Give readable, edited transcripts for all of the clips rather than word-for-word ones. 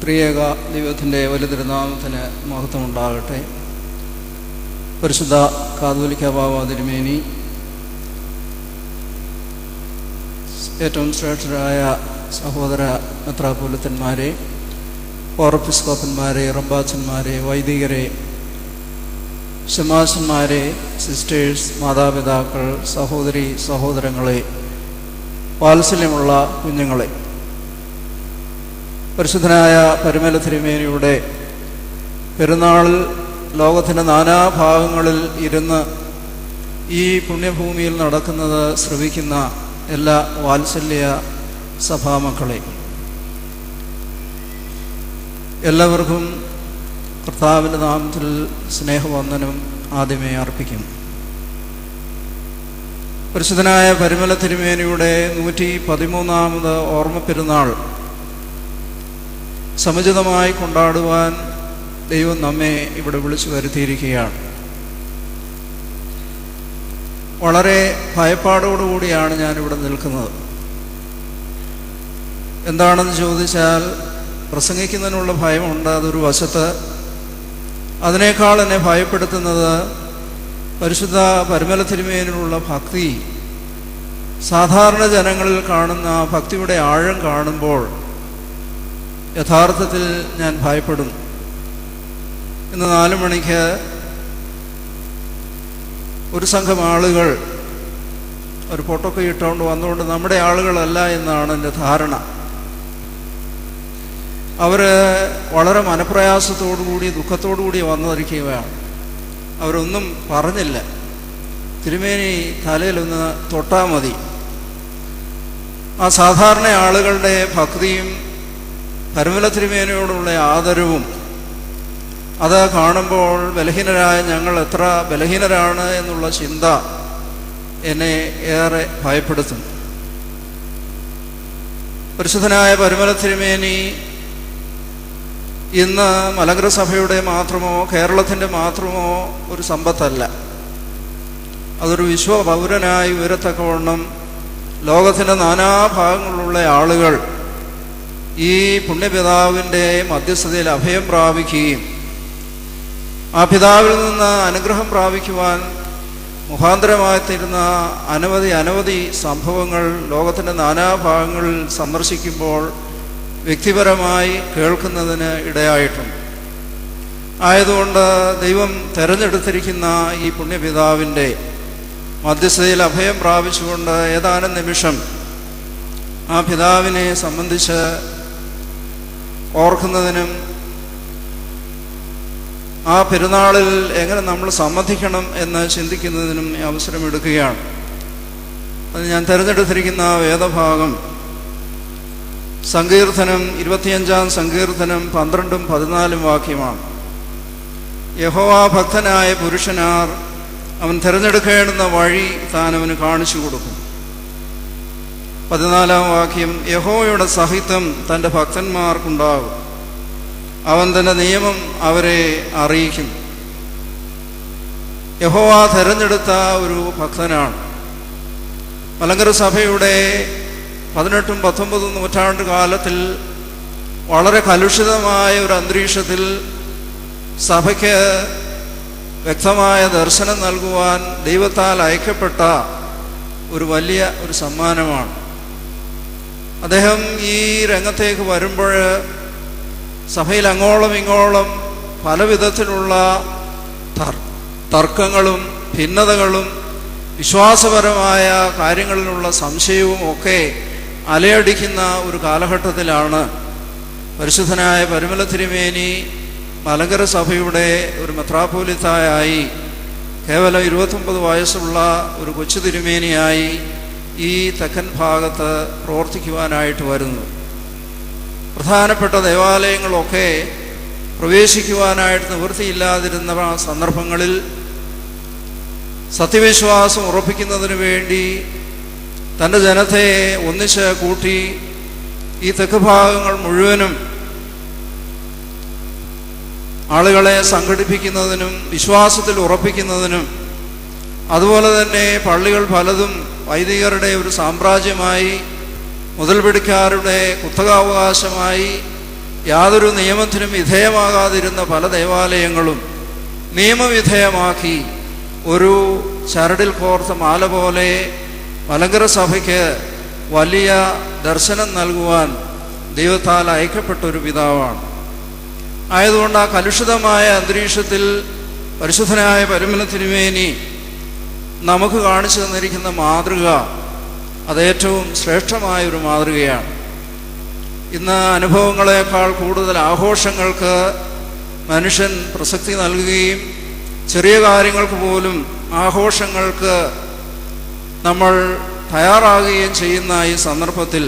ത്രിയേക ദൈവത്തിൻ്റെ വലിയ തിരുനാമത്തിന് മഹത്വമുണ്ടാകട്ടെ. പരിശുദ്ധ കാതോലിക്ക ബാവ തിരുമേനി, ഏറ്റവും ശ്രേഷ്ഠരായ സഹോദര മെത്രാപ്പൊലീത്തന്മാരെ, ഓർപ്പിസ്കോപ്പന്മാരെ, റബ്ബാച്ചന്മാരെ, വൈദികരെ, ശമാശന്മാരെ, സിസ്റ്റേഴ്സ്, മാതാപിതാക്കൾ, സഹോദരി സഹോദരങ്ങളെ, വാത്സല്യമുള്ള കുഞ്ഞുങ്ങളെ, പരിശുദ്ധനായ പരിമല തിരുമേനിയുടെ പെരുന്നാളിൽ ലോകത്തിൻ്റെ നാനാഭാഗങ്ങളിൽ ഇരുന്ന് ഈ പുണ്യഭൂമിയിൽ നടക്കുന്നത് ശ്രവിക്കുന്ന എല്ലാ വാത്സല്യ സഭാമക്കളെ, എല്ലാവർക്കും കർത്താവിൻ്റെ നാമത്തിൽ സ്നേഹവന്ദനം ആദ്യമേ അർപ്പിക്കും. പരിശുദ്ധനായ പരിമല തിരുമേനിയുടെ 113ാമത് ഓർമ്മ പെരുന്നാൾ സമുചിതമായി കൊണ്ടാടുവാൻ ദൈവം നമ്മെ ഇവിടെ വിളിച്ചു വരുത്തിയിരിക്കുകയാണ്. വളരെ ഭയപ്പാടോടുകൂടിയാണ് ഞാനിവിടെ നിൽക്കുന്നത്. എന്താണെന്ന് ചോദിച്ചാൽ, പ്രസംഗിക്കുന്നതിനുള്ള ഭയമുണ്ട്, അതൊരു വശത്ത്. അതിനേക്കാൾ എന്നെ ഭയപ്പെടുത്തുന്നത് പരിശുദ്ധ പരിമല തിരുമേനിലുള്ള ഭക്തി. സാധാരണ ജനങ്ങളിൽ കാണുന്ന ഭക്തിയുടെ ആഴം കാണുമ്പോൾ യഥാർത്ഥത്തിൽ ഞാൻ ഭയപ്പെടുന്നു. ഇന്ന് 4 മണിക്ക് ഒരു സംഘം ആളുകൾ ഒരു പൊട്ടൊക്കെ ഇട്ടുകൊണ്ട് വന്നുകൊണ്ട് നമ്മുടെ ആളുകളല്ല എന്നാണ് എൻ്റെ ധാരണ. അവർ വളരെ മനപ്രയാസത്തോടുകൂടി ദുഃഖത്തോടുകൂടി വന്നിരിക്കുകയാണ്. അവരൊന്നും പറഞ്ഞില്ല. തിരുമേനി തലയിലൊന്ന് തൊട്ടാൽ മതി. ആ സാധാരണ ആളുകളുടെ ഭക്തിയും പരിമല തിരുമേനിയോടുള്ള ആദരവും അത് കാണുമ്പോൾ ബലഹീനരായ ഞങ്ങൾ എത്ര ബലഹീനരാണ് എന്നുള്ള ചിന്ത എന്നെ ഏറെ ഭയപ്പെടുത്തുന്നു. പരിശുദ്ധനായ പരിമല തിരുമേനി ഇന്ന് മലങ്കര സഭയുടെ മാത്രമോ കേരളത്തിൻ്റെ മാത്രമോ ഒരു സമ്പത്തല്ല. അതൊരു വിശ്വ പൗരനായി ഉയരത്തക്കവണ്ണം ലോകത്തിൻ്റെ നാനാഭാഗങ്ങളിലുള്ള ആളുകൾ ഈ പുണ്യപിതാവിൻ്റെ മധ്യസ്ഥതയിൽ അഭയം പ്രാപിക്കുകയും ആ പിതാവിൽ നിന്ന് അനുഗ്രഹം പ്രാപിക്കുവാൻ മുഖാന്തരമായിത്തീരുന്ന അനവധി സംഭവങ്ങൾ ലോകത്തിൻ്റെ നാനാഭാഗങ്ങളിൽ സന്ദർശിക്കുമ്പോൾ വ്യക്തിപരമായി കേൾക്കുന്നതിന് ഇടയായിട്ടുണ്ട്. ആയതുകൊണ്ട് ദൈവം തെരഞ്ഞെടുത്തിരിക്കുന്ന ഈ പുണ്യപിതാവിൻ്റെ മധ്യസ്ഥതയിൽ അഭയം പ്രാപിച്ചുകൊണ്ട് ഏതാനും നിമിഷം ആ പിതാവിനെ സംബന്ധിച്ച് ഓർക്കുന്നതിനും ആ പെരുന്നാളിൽ എങ്ങനെ നമ്മൾ സംബന്ധിക്കണം എന്ന് ചിന്തിക്കുന്നതിനും അവസരമെടുക്കുകയാണ്. അത് ഞാൻ തിരഞ്ഞെടുത്തിരിക്കുന്ന വേദഭാഗം സങ്കീർത്തനം 25-ാം സങ്കീർത്തനം 12-ഉം 14-ഉം വാക്യമാണ്. യഹോവ ഭക്തനായ പുരുഷനാർ, അവൻ തിരഞ്ഞെടുക്കേണ്ടുന്ന വഴി താൻ അവന് കാണിച്ചു കൊടുക്കും. 14-ാം വാക്യം, യഹോവയുടെ സഹിത്വം തൻ്റെ ഭക്തന്മാർക്കുണ്ടാകും, അവൻ തൻ്റെ നിയമം അവരെ അറിയിക്കും. യഹോവ തിരഞ്ഞെടുത്ത ഒരു ഭക്തനാണ്. മലങ്കര സഭയുടെ 18ഉം 19ഉം നൂറ്റാണ്ട് കാലത്തിൽ വളരെ കലുഷിതമായ ഒരു അന്തരീക്ഷത്തിൽ സഭയ്ക്ക് വ്യക്തമായ ദർശനം നൽകുവാൻ ദൈവത്താൽ അയക്കപ്പെട്ട ഒരു വലിയ ഒരു സമ്മാനമാണ്. അദ്ദേഹം ഈ രംഗത്തേക്ക് വരുമ്പോൾ സഭയിൽ അങ്ങോളം ഇങ്ങോളം പല വിധത്തിലുള്ള തർക്കങ്ങളും ഭിന്നതകളും വിശ്വാസപരമായ കാര്യങ്ങളിലുള്ള സംശയവും ഒക്കെ അലയടിക്കുന്ന ഒരു കാലഘട്ടത്തിലാണ് പരിശുദ്ധനായ പരിമല തിരുമേനി മലങ്കര സഭയുടെ ഒരു മെത്രാപ്പോലീത്തായി കേവലം 29 വയസ്സുള്ള ഒരു കൊച്ചു തിരുമേനിയായി ഈ തെക്കൻ ഭാഗത്ത് പ്രവർത്തിക്കുവാനായിട്ട് വരുന്നു. പ്രധാനപ്പെട്ട ദേവാലയങ്ങളൊക്കെ പ്രവേശിക്കുവാനായിട്ട് നിവൃത്തിയില്ലാതിരുന്ന സന്ദർഭങ്ങളിൽ സത്യവിശ്വാസം ഉറപ്പിക്കുന്നതിന് വേണ്ടി തൻ്റെ ജനത്തെ ഒന്നിച്ച് കൂട്ടി ഈ തെക്ക് ഭാഗങ്ങൾ മുഴുവനും ആളുകളെ സംഘടിപ്പിക്കുന്നതിനും വിശ്വാസത്തിൽ ഉറപ്പിക്കുന്നതിനും അതുപോലെ തന്നെ പള്ളികൾ പലതും വൈദികരുടെ ഒരു സാമ്രാജ്യമായി, മുതൽപിടിക്കാരുടെ കുത്തകാവകാശമായി യാതൊരു നിയമത്തിനും വിധേയമാകാതിരുന്ന പല ദേവാലയങ്ങളും നിയമവിധേയമാക്കി ഒരു ചരടിൽ കോർത്ത മാല പോലെ മലങ്കര സഭയ്ക്ക് വലിയ ദർശനം നൽകുവാൻ ദൈവത്താൽ അയക്കപ്പെട്ട ഒരു പിതാവാണ്. ആയതുകൊണ്ട് ആ കലുഷിതമായ അന്തരീക്ഷത്തിൽ പരിശുദ്ധനായ പരമന തിരുമേനി നമുക്ക് കാണിച്ചു തന്നിരിക്കുന്ന മാതൃക അതേറ്റവും ശ്രേഷ്ഠമായ ഒരു മാതൃകയാണ്. ഇന്ന് അനുഭവങ്ങളെക്കാൾ കൂടുതൽ ആഘോഷങ്ങൾക്ക് മനുഷ്യൻ പ്രസക്തി നൽകുകയും ചെറിയ കാര്യങ്ങൾക്ക് പോലും ആഘോഷങ്ങൾക്ക് നമ്മൾ തയ്യാറാകുകയും ചെയ്യുന്ന ഈ സന്ദർഭത്തിൽ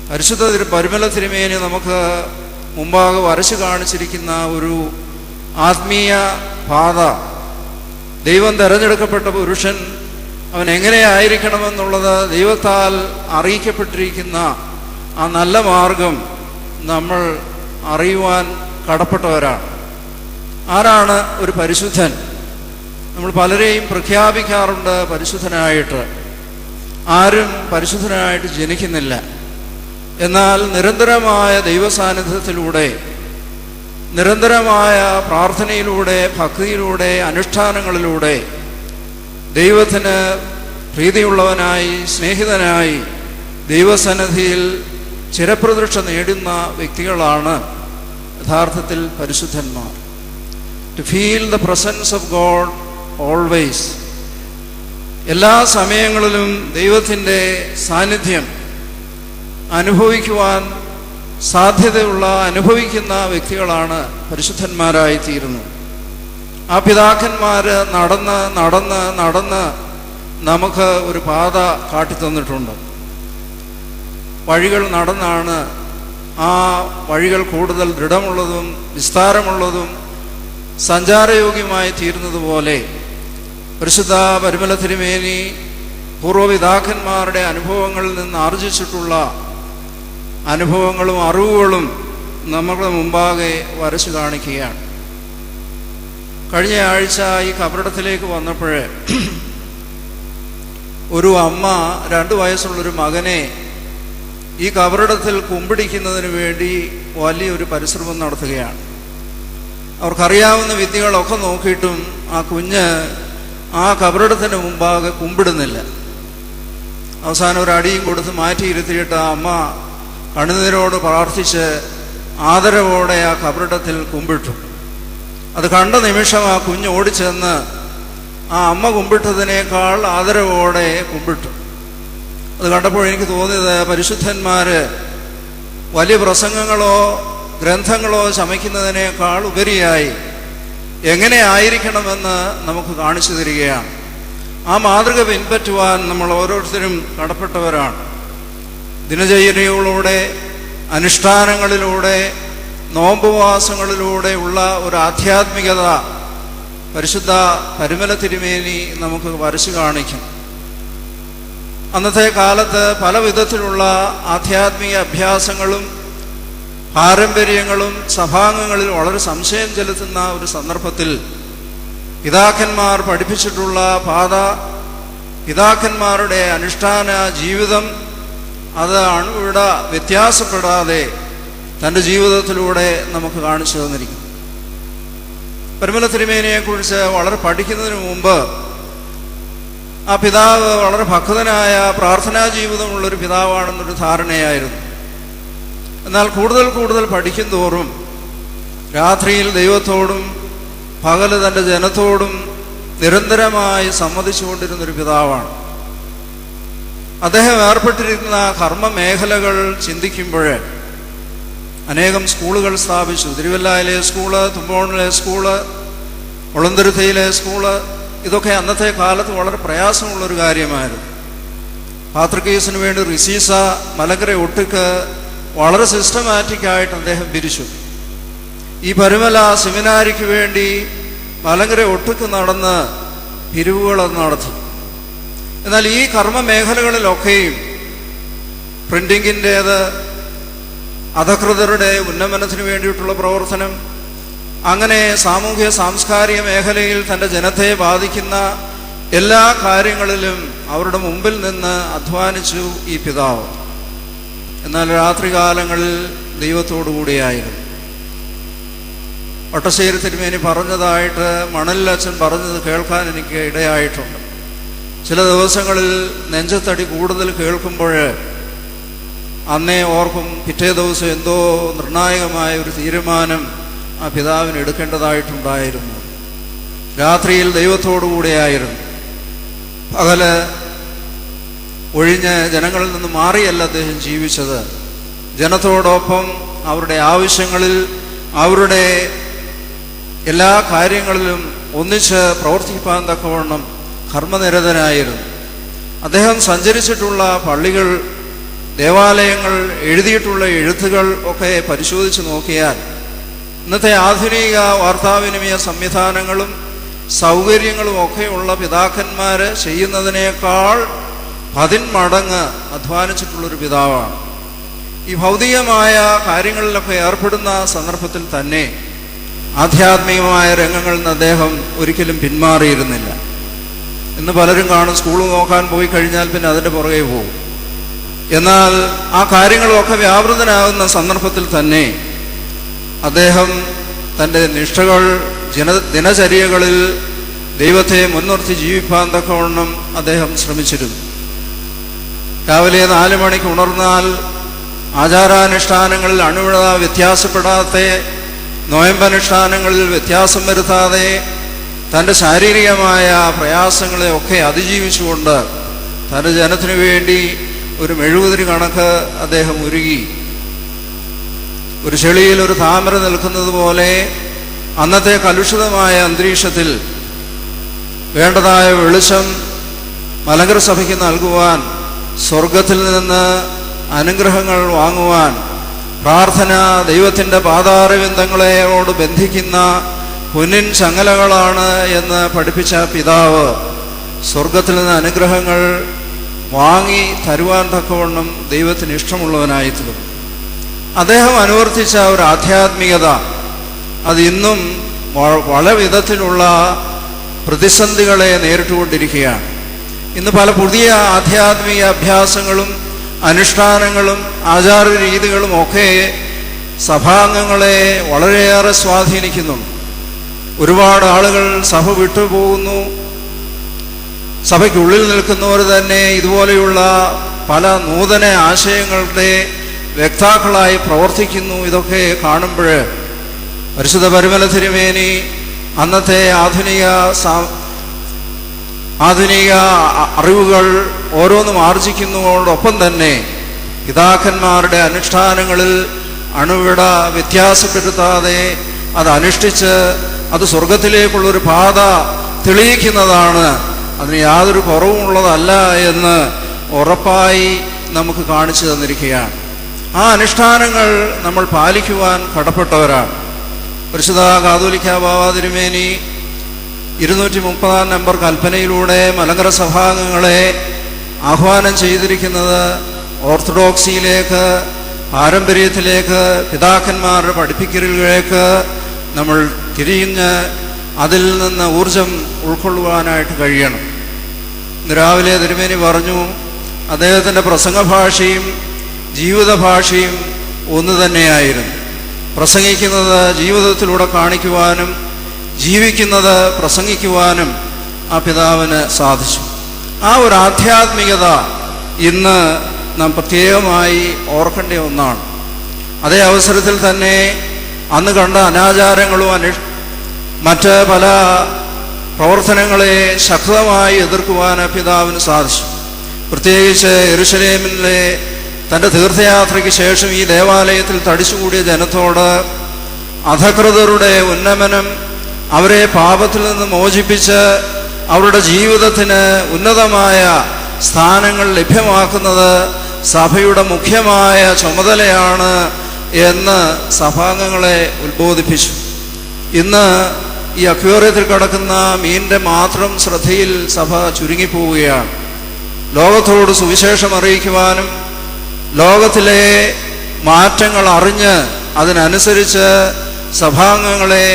പരിശുദ്ധ പരമല തിരുമേനി നമുക്ക് മുമ്പാകെ വരച്ചു കാണിച്ചിരിക്കുന്ന ഒരു ആത്മീയ പാത, ദൈവം തിരഞ്ഞെടുക്കപ്പെട്ട പുരുഷൻ അവൻ എങ്ങനെയായിരിക്കണമെന്നുള്ളത് ദൈവത്താൽ അറിയിക്കപ്പെട്ടിരിക്കുന്ന ആ നല്ല മാർഗം നമ്മൾ അറിയുവാൻ കടപ്പെട്ടവരാണ്. ആരാണ് ഒരു പരിശുദ്ധൻ? നമ്മൾ പലരെയും പ്രഖ്യാപിക്കാറുണ്ട് പരിശുദ്ധനായിട്ട്. ആരും പരിശുദ്ധനായിട്ട് ജനിക്കുന്നില്ല. എന്നാൽ നിരന്തരമായ ദൈവസാന്നിധ്യത്തിലൂടെ, നിരന്തരമായ പ്രാർത്ഥനയിലൂടെ, ഭക്തിയിലൂടെ, അനുഷ്ഠാനങ്ങളിലൂടെ ദൈവത്തിന് പ്രീതിയുള്ളവനായി, സ്നേഹിതനായി ദൈവസന്നിധിയിൽ ചിരപ്രതിഷ്ഠ നേടുന്ന വ്യക്തികളാണ് യഥാർത്ഥത്തിൽ പരിശുദ്ധന്മാർ. To feel the presence of God always, എല്ലാ സമയങ്ങളിലും ദൈവത്തിൻ്റെ സാന്നിധ്യം അനുഭവിക്കുവാൻ സാധ്യതയുള്ള, അനുഭവിക്കുന്ന വ്യക്തികളാണ് പരിശുദ്ധന്മാരായി തീരുന്നത്. ആ പിതാക്കന്മാർ നടന്ന് നടന്ന് നടന്ന് നമുക്ക് ഒരു പാത കാട്ടിത്തന്നിട്ടുണ്ട്. വഴികൾ നടന്നാണ് ആ വഴികൾ കൂടുതൽ ദൃഢമുള്ളതും വിസ്താരമുള്ളതും സഞ്ചാരയോഗ്യമായി തീരുന്നത് പോലെ പരിശുദ്ധ പരമല തിരുമേനി പൂർവ്വപിതാക്കന്മാരുടെ അനുഭവങ്ങളിൽ നിന്ന് ആർജിച്ചിട്ടുള്ള അനുഭവങ്ങളും അറിവുകളും നമ്മുടെ മുമ്പാകെ വരച്ചു കാണിക്കുകയാണ്. കഴിഞ്ഞ ആഴ്ച ഈ കബറിടത്തിലേക്ക് വന്നപ്പോൾ ഒരു അമ്മ 2 വയസ്സുള്ളൊരു മകനെ ഈ കബറിടത്തിൽ കുമ്പിടിക്കുന്നതിന് വേണ്ടി വലിയൊരു പരിശ്രമം നടത്തുകയാണ്. അവർക്കറിയാവുന്ന വിദ്യകളൊക്കെ നോക്കിയിട്ടും ആ കുഞ്ഞ് ആ കബറിടത്തിന് മുമ്പാകെ കുമ്പിടുന്നില്ല. അവസാനം ഒരു അടിയും കൊടുത്ത് മാറ്റിയിരുത്തിയിട്ട് ആ അമ്മ കണ്ണുനീരോട് പ്രാർത്ഥിച്ച് ആദരവോടെ ആ കബറിടത്തിൽ കുമ്പിട്ടു. അത് കണ്ട നിമിഷം ആ കുഞ്ഞ് ഓടിച്ചെന്ന് ആ അമ്മ കുമ്പിട്ടതിനേക്കാൾ ആദരവോടെ കുമ്പിട്ടു. അത് കണ്ടപ്പോൾ എനിക്ക് തോന്നിയത് പരിശുദ്ധന്മാർ വലിയ പ്രസംഗങ്ങളോ ഗ്രന്ഥങ്ങളോ ചമയ്ക്കുന്നതിനേക്കാൾ ഉപരിയായി എങ്ങനെ ആയിരിക്കണമെന്ന് നമുക്ക് കാണിച്ചു തരികയാണ്. ആ മാതൃക പിൻപറ്റുവാൻ നമ്മൾ ഓരോരുത്തരും കടപ്പെട്ടവരാണ്. ദിനചര്യകളിലൂടെ, അനുഷ്ഠാനങ്ങളിലൂടെ, നോമ്പുവാസങ്ങളിലൂടെ ഉള്ള ഒരു ആധ്യാത്മികത പരിശുദ്ധ പരമല തിരുമേനി നമുക്ക് വരച്ചു കാണിക്കും. അന്നത്തെ കാലത്ത് പല വിധത്തിലുള്ള ആധ്യാത്മിക അഭ്യാസങ്ങളും പാരമ്പര്യങ്ങളും സഭാംഗങ്ങളിൽ വളരെ സംശയം ചെലുത്തുന്ന ഒരു സന്ദർഭത്തിൽ പിതാക്കന്മാർ പഠിപ്പിച്ചിട്ടുള്ള പാത, പിതാക്കന്മാരുടെ അനുഷ്ഠാന ജീവിതം അത് അണുവിട വ്യത്യാസപ്പെടാതെ തൻ്റെ ജീവിതത്തിലൂടെ നമുക്ക് കാണിച്ചു തന്നിരിക്കുന്നു. പരമല തിരുമേനിയെക്കുറിച്ച് വളരെ പഠിക്കുന്നതിന് മുമ്പ് ആ പിതാവ് വളരെ ഭക്തനായ പ്രാർത്ഥനാ ജീവിതമുള്ളൊരു പിതാവാണെന്നൊരു ധാരണയായിരുന്നു. എന്നാൽ കൂടുതൽ കൂടുതൽ പഠിക്കും തോറും രാത്രിയിൽ ദൈവത്തോടും പകല് തൻ്റെ ജനത്തോടും നിരന്തരമായി സംവദിച്ചുകൊണ്ടിരുന്നൊരു പിതാവാണ്. അദ്ദേഹം ഏർപ്പെട്ടിരിക്കുന്ന കർമ്മ മേഖലകൾ ചിന്തിക്കുമ്പോൾ അനേകം സ്കൂളുകൾ സ്ഥാപിച്ചു. തിരുവല്ലയിലെ സ്കൂള്, തുമ്പോണിലെ സ്കൂള്, ഒളന്തുരുത്തിയിലെ സ്കൂള്, ഇതൊക്കെ അന്നത്തെ കാലത്ത് വളരെ പ്രയാസമുള്ളൊരു കാര്യമായിരുന്നു. പാത്രികേസിന് വേണ്ടി റിസീസ, മലങ്കര ഒട്ടുക്ക് വളരെ സിസ്റ്റമാറ്റിക്കായിട്ട് അദ്ദേഹം പിരിച്ചു. ഈ പരുമല സെമിനാരിക്ക് വേണ്ടി മലങ്കര ഒട്ടുക്ക് നടന്ന് പിരിവുകൾ നടത്തി. എന്നാൽ ഈ കർമ്മ മേഖലകളിലൊക്കെയും പ്രിന്റിങ്ങിൻ്റേത്, അധകൃതരുടെ ഉന്നമനത്തിന് വേണ്ടിയിട്ടുള്ള പ്രവർത്തനം, അങ്ങനെ സാമൂഹ്യ സാംസ്കാരിക മേഖലയിൽ തൻ്റെ ജനത്തെ ബാധിക്കുന്ന എല്ലാ കാര്യങ്ങളിലും അവരുടെ മുമ്പിൽ നിന്ന് അധ്വാനിച്ചു ഈ പിതാവ്. എന്നാൽ രാത്രികാലങ്ങളിൽ ദൈവത്തോടു കൂടിയായിരുന്നു. വട്ടശ്ശേരി തിരുമേനി പറഞ്ഞതായിട്ട് മണലിലച്ഛൻ പറഞ്ഞത് കേൾക്കാൻ എനിക്ക് ഇടയായിട്ടുണ്ട്. ചില ദിവസങ്ങളിൽ നെഞ്ചത്തടി കൂടുതൽ കേൾക്കുമ്പോൾ അന്നേ ഓർക്കും പിറ്റേ ദിവസം എന്തോ നിർണായകമായ ഒരു തീരുമാനം ആ പിതാവിന് എടുക്കേണ്ടതായിട്ടുണ്ടായിരുന്നു. രാത്രിയിൽ ദൈവത്തോടു കൂടെയായിരുന്നു. പകല് ഒഴിഞ്ഞ് ജനങ്ങളിൽ നിന്ന് മാറിയല്ല അദ്ദേഹം ജീവിച്ചത്. ജനത്തോടൊപ്പം അവരുടെ ആവശ്യങ്ങളിൽ, അവരുടെ എല്ലാ കാര്യങ്ങളിലും ഒന്നിച്ച് പ്രവർത്തിപ്പാൻ തക്കവണ്ണം കർമ്മനിരതനായിരുന്നു. അദ്ദേഹം സഞ്ചരിച്ചിട്ടുള്ള പള്ളികൾ, ദേവാലയങ്ങൾ, എഴുതിയിട്ടുള്ള എഴുത്തുകൾ ഒക്കെ പരിശോധിച്ച് നോക്കിയാൽ ഇന്നത്തെ ആധുനിക വാർത്താവിനിമയ സംവിധാനങ്ങളും സൗകര്യങ്ങളും ഒക്കെയുള്ള പിതാക്കന്മാർ ചെയ്യുന്നതിനേക്കാൾ 10 മടങ്ങ് അധ്വാനിച്ചിട്ടുള്ളൊരു പിതാവാണ്. ഈ ഭൗതികമായ കാര്യങ്ങളിലൊക്കെ ഏർപ്പെടുന്ന സന്ദർഭത്തിൽ തന്നെ ആധ്യാത്മികമായ രംഗങ്ങളിൽ നിന്ന് അദ്ദേഹം ഒരിക്കലും പിന്മാറിയിരുന്നില്ല. ഇന്ന് പലരും കാണും, സ്കൂൾ നോക്കാൻ പോയി കഴിഞ്ഞാൽ പിന്നെ അതിൻ്റെ പുറകെ പോകും. എന്നാൽ ആ കാര്യങ്ങളൊക്കെ വ്യാപൃതനാകുന്ന സന്ദർഭത്തിൽ തന്നെ അദ്ദേഹം തൻ്റെ നിഷ്ഠകൾ, ദിനചര്യകളിൽ ദൈവത്തെ മുൻനിർത്തി ജീവിപ്പാൻ തക്കവണ്ണം അദ്ദേഹം ശ്രമിച്ചിരുന്നു. രാവിലെ 4 മണിക്ക് ഉണർന്നാൽ ആചാരാനുഷ്ഠാനങ്ങളിൽ അണുവിട വ്യത്യാസപ്പെടാത്ത, നോയമ്പനുഷ്ഠാനങ്ങളിൽ വ്യത്യാസം വരുത്താതെ തൻ്റെ ശാരീരികമായ പ്രയാസങ്ങളെ ഒക്കെ അതിജീവിച്ചുകൊണ്ട് തൻ്റെ ജനത്തിനു വേണ്ടി ഒരു മെഴുകുതിരി കണക്ക് അദ്ദേഹം ഉരുകി. ഒരു ചെളിയിൽ ഒരു താമര നിൽക്കുന്നത് പോലെ അന്നത്തെ കലുഷിതമായ അന്തരീക്ഷത്തിൽ വേണ്ടതായ വെളിച്ചം മലങ്കര സഭയ്ക്ക് നൽകുവാൻ, സ്വർഗത്തിൽ നിന്ന് അനുഗ്രഹങ്ങൾ വാങ്ങുവാൻ, പ്രാർത്ഥന ദൈവത്തിൻ്റെ പാതാരവിന്ദങ്ങളോട് ബന്ധിക്കുന്ന പൊന്നിൻ ചങ്ങലകളാണ് എന്ന് പഠിപ്പിച്ച പിതാവ് സ്വർഗത്തിൽ നിന്ന് അനുഗ്രഹങ്ങൾ വാങ്ങി തരുവാൻ തക്കവണ്ണം ദൈവത്തിന് ഇഷ്ടമുള്ളവനായി തീർന്നു. അദ്ദേഹം അനുവർത്തിച്ച ഒരു ആധ്യാത്മികത അത് ഇന്നും പല വിധത്തിലുള്ള പ്രതിസന്ധികളെ നേരിട്ടുകൊണ്ടിരിക്കുകയാണ്. ഇന്ന് പല പുതിയ ആധ്യാത്മിക അഭ്യാസങ്ങളും അനുഷ്ഠാനങ്ങളും ആചാര രീതികളും ഒക്കെ സഭാംഗങ്ങളെ വളരെയേറെ സ്വാധീനിക്കുന്നുണ്ട്. ഒരുപാട് ആളുകൾ സഭ വിട്ടുപോകുന്നു. സഭയ്ക്കുള്ളിൽ നിൽക്കുന്നവർ തന്നെ ഇതുപോലെയുള്ള പല നൂതന ആശയങ്ങളുടെ വ്യക്താക്കളായി പ്രവർത്തിക്കുന്നു. ഇതൊക്കെ കാണുമ്പോൾ പരിശുദ്ധ പരിമല തിരുമേനി അന്നത്തെ ആധുനിക അറിവുകൾ ഓരോന്നും ആർജിക്കുന്നതോടൊപ്പം തന്നെ പിതാക്കന്മാരുടെ അനുഷ്ഠാനങ്ങളിൽ അണുവിട വ്യത്യാസപ്പെടുത്താതെ അത് അനുഷ്ഠിച്ച് അത് സ്വർഗത്തിലേക്കുള്ളൊരു പാത തെളിയിക്കുന്നതാണ്, അതിന് യാതൊരു കുറവുമുള്ളതല്ല എന്ന് ഉറപ്പായി നമുക്ക് കാണിച്ചു തന്നിരിക്കുകയാണ്. ആ അനുഷ്ഠാനങ്ങൾ നമ്മൾ പാലിക്കുവാൻ കടപ്പെട്ടവരാണ്. പരിശുദ്ധ കാതോലിക്ക ബാവാ തിരുമേനി 230 നമ്പർ കൽപ്പനയിലൂടെ മലങ്കര സഭാംഗങ്ങളെ ആഹ്വാനം ചെയ്തിരിക്കുന്നത് ഓർത്തഡോക്സിയിലേക്ക്, പാരമ്പര്യത്തിലേക്ക്, പിതാക്കന്മാരുടെ പഠിപ്പിക്കലുകളിലേക്ക് നമ്മൾ തിരിഞ്ഞ് അതിൽ നിന്ന് ഊർജം ഉൾക്കൊള്ളുവാനായിട്ട് കഴിയണം. ഇന്ന് രാവിലെ തിരുമേനി പറഞ്ഞു, അദ്ദേഹത്തിൻ്റെ പ്രസംഗ ഭാഷയും ജീവിത ഭാഷയും ഒന്ന് തന്നെയായിരുന്നു. പ്രസംഗിക്കുന്നത് ജീവിതത്തിലൂടെ കാണിക്കുവാനും ജീവിക്കുന്നത് പ്രസംഗിക്കുവാനും ആ പിതാവിന് സാധിച്ചു. ആ ഒരു ആധ്യാത്മികത ഇന്ന് നാം പ്രത്യേകമായി ഓർക്കേണ്ട ഒന്നാണ്. അതേ അവസരത്തിൽ തന്നെ അന്ന് കണ്ട അനാചാരങ്ങളും മറ്റ് പല പ്രവർത്തനങ്ങളെ ശക്തമായി എതിർക്കുവാൻ പിതാവിന് സാധിച്ചു. പ്രത്യേകിച്ച് യെരുശലേമിലെ തൻ്റെ തീർത്ഥയാത്രയ്ക്ക് ശേഷം ഈ ദേവാലയത്തിൽ തടിച്ചുകൂടിയ ജനത്തോട് അധകൃതരുടെ ഉന്നമനം, അവരെ പാപത്തിൽ നിന്ന് മോചിപ്പിച്ച് അവരുടെ ജീവിതത്തിന് ഉന്നതമായ സ്ഥാനങ്ങൾ ലഭ്യമാക്കുന്നത് സഭയുടെ മുഖ്യമായ ചുമതലയാണ് എന്ന് സഭാംഗങ്ങളെ ഉത്ബോധിപ്പിച്ചു. ഇന്ന് ഈ അക്വേറിയത്തിൽ കിടക്കുന്ന മീനിൻ്റെ മാത്രം ശ്രദ്ധയിൽ സഭ ചുരുങ്ങിപ്പോവുകയാണ്. ലോകത്തോട് സുവിശേഷം അറിയിക്കുവാനും ലോകത്തിലെ മാറ്റങ്ങൾ അറിഞ്ഞ് അതിനനുസരിച്ച് സഭാംഗങ്ങളെ